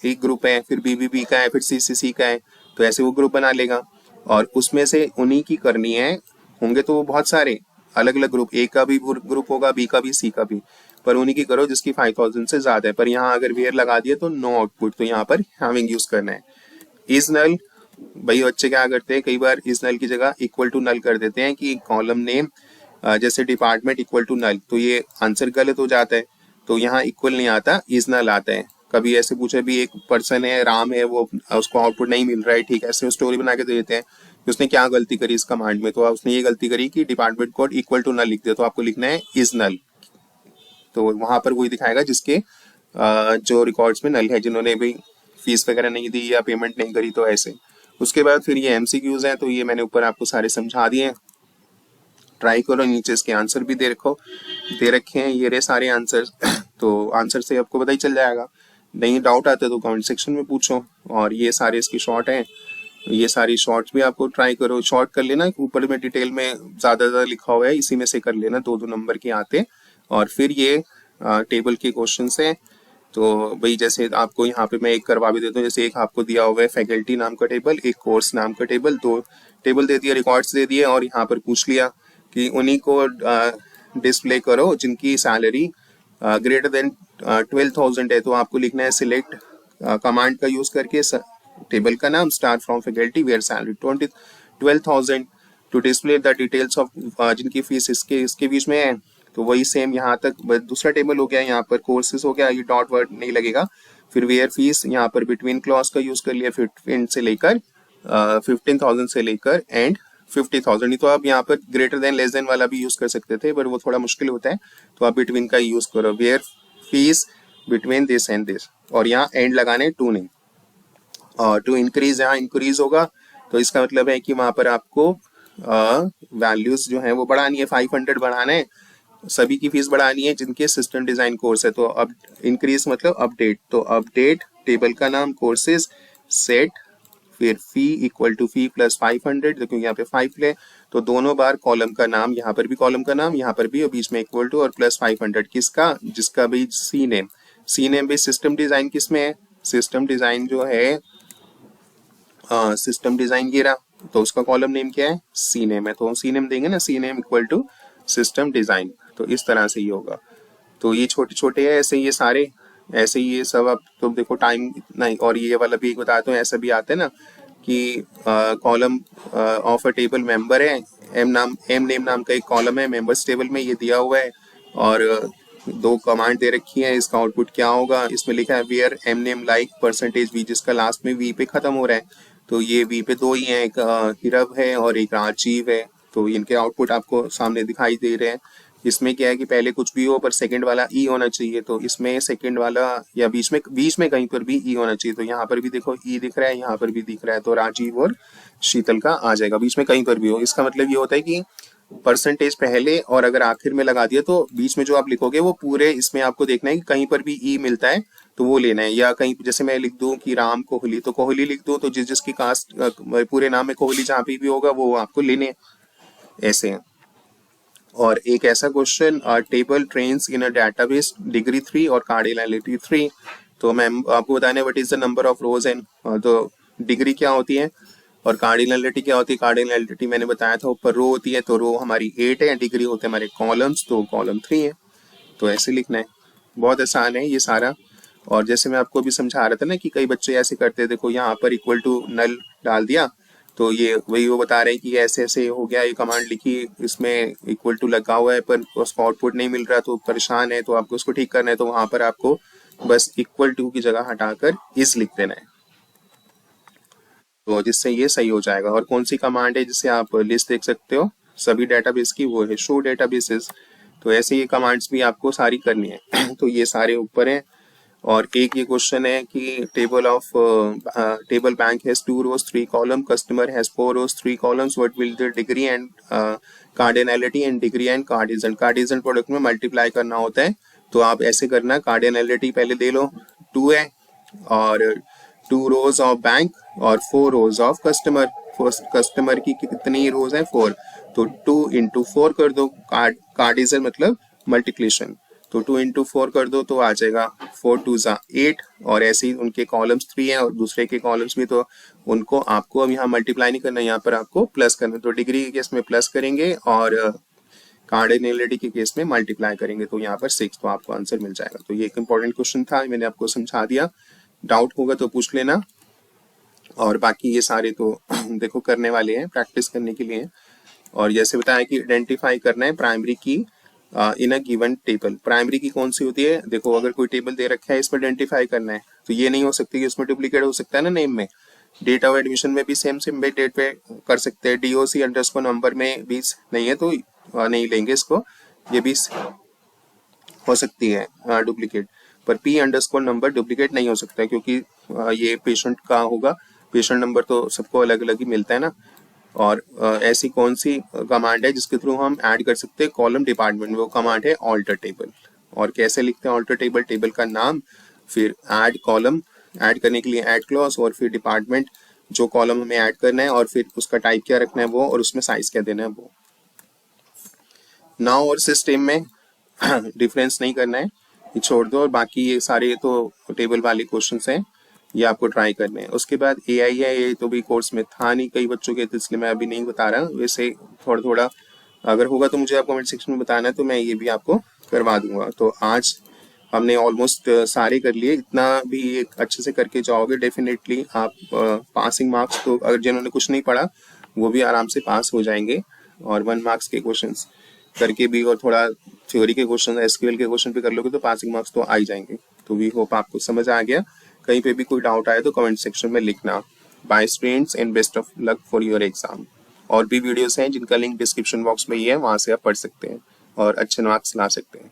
एक ग्रुप है, फिर बी का है, फिर सी का है, तो ऐसे वो ग्रुप बना लेगा। और उसमें से उन्हीं की करनी है, होंगे तो वो बहुत सारे अलग अलग ग्रुप, ए का भी ग्रुप होगा, बी का भी, सी का भी, पर उन्हीं की करो जिसकी 5000 से ज्यादा है। पर यहाँ अगर वेयर लगा दिया तो नो आउटपुट, तो यहाँ पर हैविंग यूज करना है। इज नल, भाई बच्चे क्या करते हैं, कई बार इज नल की जगह इक्वल टू नल कर देते हैं कि कॉलम नेम जैसे डिपार्टमेंट इक्वल टू नल, तो ये आंसर गलत हो जाता है। तो यहाँ इक्वल नहीं आता, इज नल आता है। कभी ऐसे पूछे भी एक पर्सन है, राम है, वो उसको आउटपुट नहीं मिल रहा है, ठीक है, ऐसे स्टोरी बना के दे देते हैं कि उसने क्या गलती करी इस कमांड में, तो उसने ये गलती करी कि department code equal to null लिख दिया, तो आपको लिखना है इज नल। तो वहां पर वही दिखाएगा जिसके जो रिकॉर्ड्स में नल है, जिन्होंने भी फीस वगैरह नहीं दी या पेमेंट नहीं करी, तो ऐसे। उसके बाद फिर ये एमसीक्यूज हैं, तो ये मैंने ऊपर आपको सारे समझा दिए, ट्राई करो, नीचे इसके आंसर भी दे रखे हैं, ये रहे सारे आंसर। तो आंसर से आपको पता ही चल जाएगा। नहीं डाउट आते तो कमेंट सेक्शन में पूछो। और ये सारे इसकी शॉर्ट हैं, ये सारी शॉर्ट्स भी आपको ट्राई करो, शॉर्ट कर लेना, ऊपर में डिटेल में ज्यादा लिखा हुआ है, इसी में से कर लेना, 2-2 नंबर के आते। और फिर ये टेबल के क्वेश्चन है, तो भाई जैसे आपको यहाँ पे मैं एक करवा भी देता हूँ, जैसे एक आपको दिया हुआ है फैकल्टी नाम का टेबल, एक कोर्स नाम का टेबल, 2 टेबल दे दिया, रिकॉर्ड्स दे दिए, और यहाँ पर पूछ लिया कि उन्हीं को डिस्प्ले करो जिनकी सैलरी ग्रेटर देन 12,000 है। तो आपको लिखना है सिलेक्ट कमांड का यूज करके टेबल का नाम, start from faculty where salary 12,000 to display the details of जिनकी फीस इसके बीच में है। तो वही सेम यहाँ तक दूसरा टेबल हो गया, यहाँ पर कोर्सेज हो गया, ये डॉट वर्ड नहीं लगेगा। फिर वेयर फीस, यहाँ पर बिटवीन क्लॉज का यूज कर लिया, 15 से लेकर 15,000 से लेकर एंड 50,000। नहीं तो आप यहाँ पर ग्रेटर देन लेस देन वाला भी यूज कर सकते थे, पर वो थोड़ा मुश्किल होता है, तो आप बिटवीन का यूज करो, where fees between this and this, और यहाँ एंड लगाने टू नहीं। और टू इंक्रीज, यहाँ इंक्रीज होगा, तो इसका मतलब है कि वहां पर आपको वैल्यूज जो है वो बढ़ानी है, 500 बढ़ाना है, सभी की फीस बढ़ानी है जिनके सिस्टम डिजाइन कोर्स है। तो अब इंक्रीज मतलब अपडेट, तो अपडेट टेबल का नाम कोर्सेज सेट, फिर फी इक्वल टू फी प्लस 500, क्योंकि यहाँ पे 5 ले, तो दोनों बार कॉलम का नाम, यहाँ पर भी कॉलम का नाम, यहाँ पर भी, और बीच में इक्वल टू और प्लस 500 किसका, जिसका भी सी नेम भी सिस्टम डिजाइन किस में है, सिस्टम डिजाइन जो है सिस्टम डिजाइन ये रहा, तो उसका कॉलम नेम क्या है, सी नेम है, तो सी नेम देंगे ना, C name equal to system design. तो इस तरह से ही होगा। तो ये छोटे छोटे है, ऐसे ये सारे, ऐसे ये सब। अब तो देखो टाइम नहीं, और ये वाला भी एक बताता हूँ, ऐसा भी आता है ना कि column of a table member है, एम नेम नाम का एक कॉलम है मेंबर्स टेबल में, ये दिया हुआ है, और 2 कमांड दे रखी है, इसका आउटपुट क्या होगा, इसमें लिखा है where M name like percentage V, जिसका लास्ट में वी पे खत्म हो रहा है, तो ये वी पे 2 ही है, एक हिरब है और एक राजीव है, तो इनके आउटपुट आपको सामने दिखाई दे रहे हैं। इसमें क्या है कि पहले कुछ भी हो पर सेकंड वाला ई होना चाहिए, तो इसमें सेकंड वाला या बीच में कहीं पर भी ई होना चाहिए, तो यहाँ पर भी देखो ई दिख रहा है, यहाँ पर भी दिख रहा है, तो राजीव और शीतल का आ जाएगा, बीच में कहीं पर भी हो। इसका मतलब ये होता है कि परसेंटेज पहले और अगर आखिर में लगा दिया तो बीच में जो आप लिखोगे वो पूरे इसमें आपको देखना है कि कहीं पर भी ई मिलता है तो वो लेना है, या कहीं जैसे मैं लिख दूं कि राम कोहली तो कोहली लिख दूं, तो जिस जिसकी कास्ट पूरे नाम में कोहली जहाँ भी होगा वो आपको लेने हैं, ऐसे हैं। और एक ऐसा question, table trains in a database degree 3 और कार्डिनैलिटी 3। तो मैम आपको बताना है what is the number of rose and, तो डिग्री क्या होती है और कार्डिनैलिटी क्या होती है। कार्डिनैलिटी मैंने बताया था ऊपर रो होती है, तो रो हमारी 8 है, डिग्री होते हैं हमारे कॉलम्स, तो कॉलम 3 है। तो ऐसे लिखना है, बहुत आसान है ये सारा। और जैसे मैं आपको भी समझा रहा था ना कि कई बच्चे ऐसे करते हैं, देखो यहाँ पर इक्वल टू नल डाल दिया, तो ये वही वो बता रहे हैं कि ऐसे ऐसे हो गया, ये कमांड लिखी इसमें इक्वल टू लगा हुआ है पर उसको आउटपुट नहीं मिल रहा, तो परेशान है, तो आपको उसको ठीक करना है, तो वहां पर आपको बस इक्वल टू की जगह हटाकर इस लिख देना है, तो जिससे ये सही हो जाएगा। और कौन सी कमांड है जिससे आप लिस्ट देख सकते हो सभी डेटाबेस की, वो है शो डेटाबेसेस। तो ऐसे ये कमांड्स भी आपको सारी करनी है तो ये सारे ऊपर हैं। और एक ये क्वेश्चन है कि table bank has 2 rows 3 column, customer has 4 rows 3 columns, what will the degree and cardinality and degree and Cartesian. Cartesian product में मल्टीप्लाई करना होता है, तो आप ऐसे करना, कार्डिनैलिटी पहले दे लो 2 है, और 2 rows ऑफ बैंक और 4 rows ऑफ कस्टमर। कस्टमर की कितनी रोज है 4, तो 2 into 4 कर दो, कार्डिजन मतलब मल्टीप्लिकेशन, तो 2 into 4 कर दो तो आ जाएगा 4 2 8। और ऐसे ही उनके कॉलम्स 3 हैं और दूसरे के कॉलम्स भी, तो उनको आपको अब यहाँ मल्टीप्लाई नहीं करना, यहाँ पर आपको प्लस करना, तो डिग्री के केस में प्लस करेंगे और कार्डिनैलिटी के केस में मल्टीप्लाई करेंगे, तो यहाँ पर 6, तो आपको आंसर मिल जाएगा। तो ये एक इंपॉर्टेंट क्वेश्चन था, मैंने आपको समझा दिया, डाउट होगा तो पूछ लेना। और बाकी ये सारे तो देखो करने वाले हैं, प्रैक्टिस करने के लिए। और जैसे बताया कि आइडेंटिफाई करना है प्राइमरी की इन अ गिवन टेबल। प्राइमरी की कौन सी होती है, देखो अगर कोई टेबल दे रखा है इसमें आइडेंटिफाई करना है, तो ये नहीं हो सकती कि इसमें डुप्लीकेट हो सकता है ना नेम में। डेट ऑफ एडमिशन में भी सेम डेट पे कर सकते हैं, डीओसी अंडरस्कोर नंबर में भी नहीं है तो नहीं लेंगे इसको, ये भी हो सकती है डुप्लीकेट, पर पी अंडरस्कोर नंबर डुप्लीकेट नहीं हो सकता है, क्योंकि ये पेशेंट का होगा, पेशेंट नंबर तो सबको अलग अलग ही मिलता है ना। और ऐसी कौन सी कमांड है जिसके थ्रू हम ऐड कर सकते हैं कॉलम डिपार्टमेंट, वो कमांड है ऑल्टर टेबल। और कैसे लिखते हैं ऑल्टर टेबल, टेबल का नाम, फिर ऐड कॉलम, ऐड करने के लिए ऐड क्लॉज, और फिर डिपार्टमेंट जो कॉलम हमें ऐड करना है, और फिर उसका टाइप क्या रखना है वो, और उसमें साइज क्या देना है वो। नाउ और सिस्टम में डिफरेंस नहीं करना है, ये छोड़ दो, और बाकी ये सारे तो टेबल वाले क्वेश्चंस हैं, ये आपको ट्राई करने हैं। उसके बाद एआई है, ये तो भी कोर्स में था नहीं कई बच्चों के, तो इसलिए मैं अभी नहीं बता रहा, वैसे थोड़ा थोड़ा अगर होगा तो मुझे आप कमेंट सेक्शन में बताना है, तो मैं ये भी आपको करवा दूंगा। तो आज हमने ऑलमोस्ट सारे कर लिए, इतना भी एक अच्छे से करके जाओगे डेफिनेटली आप पासिंग मार्क्स, तो अगर जिन्होंने कुछ नहीं पढ़ा वो भी आराम से पास हो जाएंगे। और 1 मार्क्स के क्वेश्चन करके भी, और थोड़ा थ्योरी के क्वेश्चन, एसक्यूएल के क्वेश्चन भी कर लोगे तो पासिंग मार्क्स तो आ ही जाएंगे। तो वी होप आपको समझ आ गया। कहीं पे भी कोई डाउट आए तो कमेंट सेक्शन में लिखना। Bye students and best of luck for your exam. और भी वीडियोस हैं जिनका लिंक डिस्क्रिप्शन बॉक्स में ही है, वहां से आप पढ़ सकते हैं और अच्छे मार्क्स ला सकते हैं।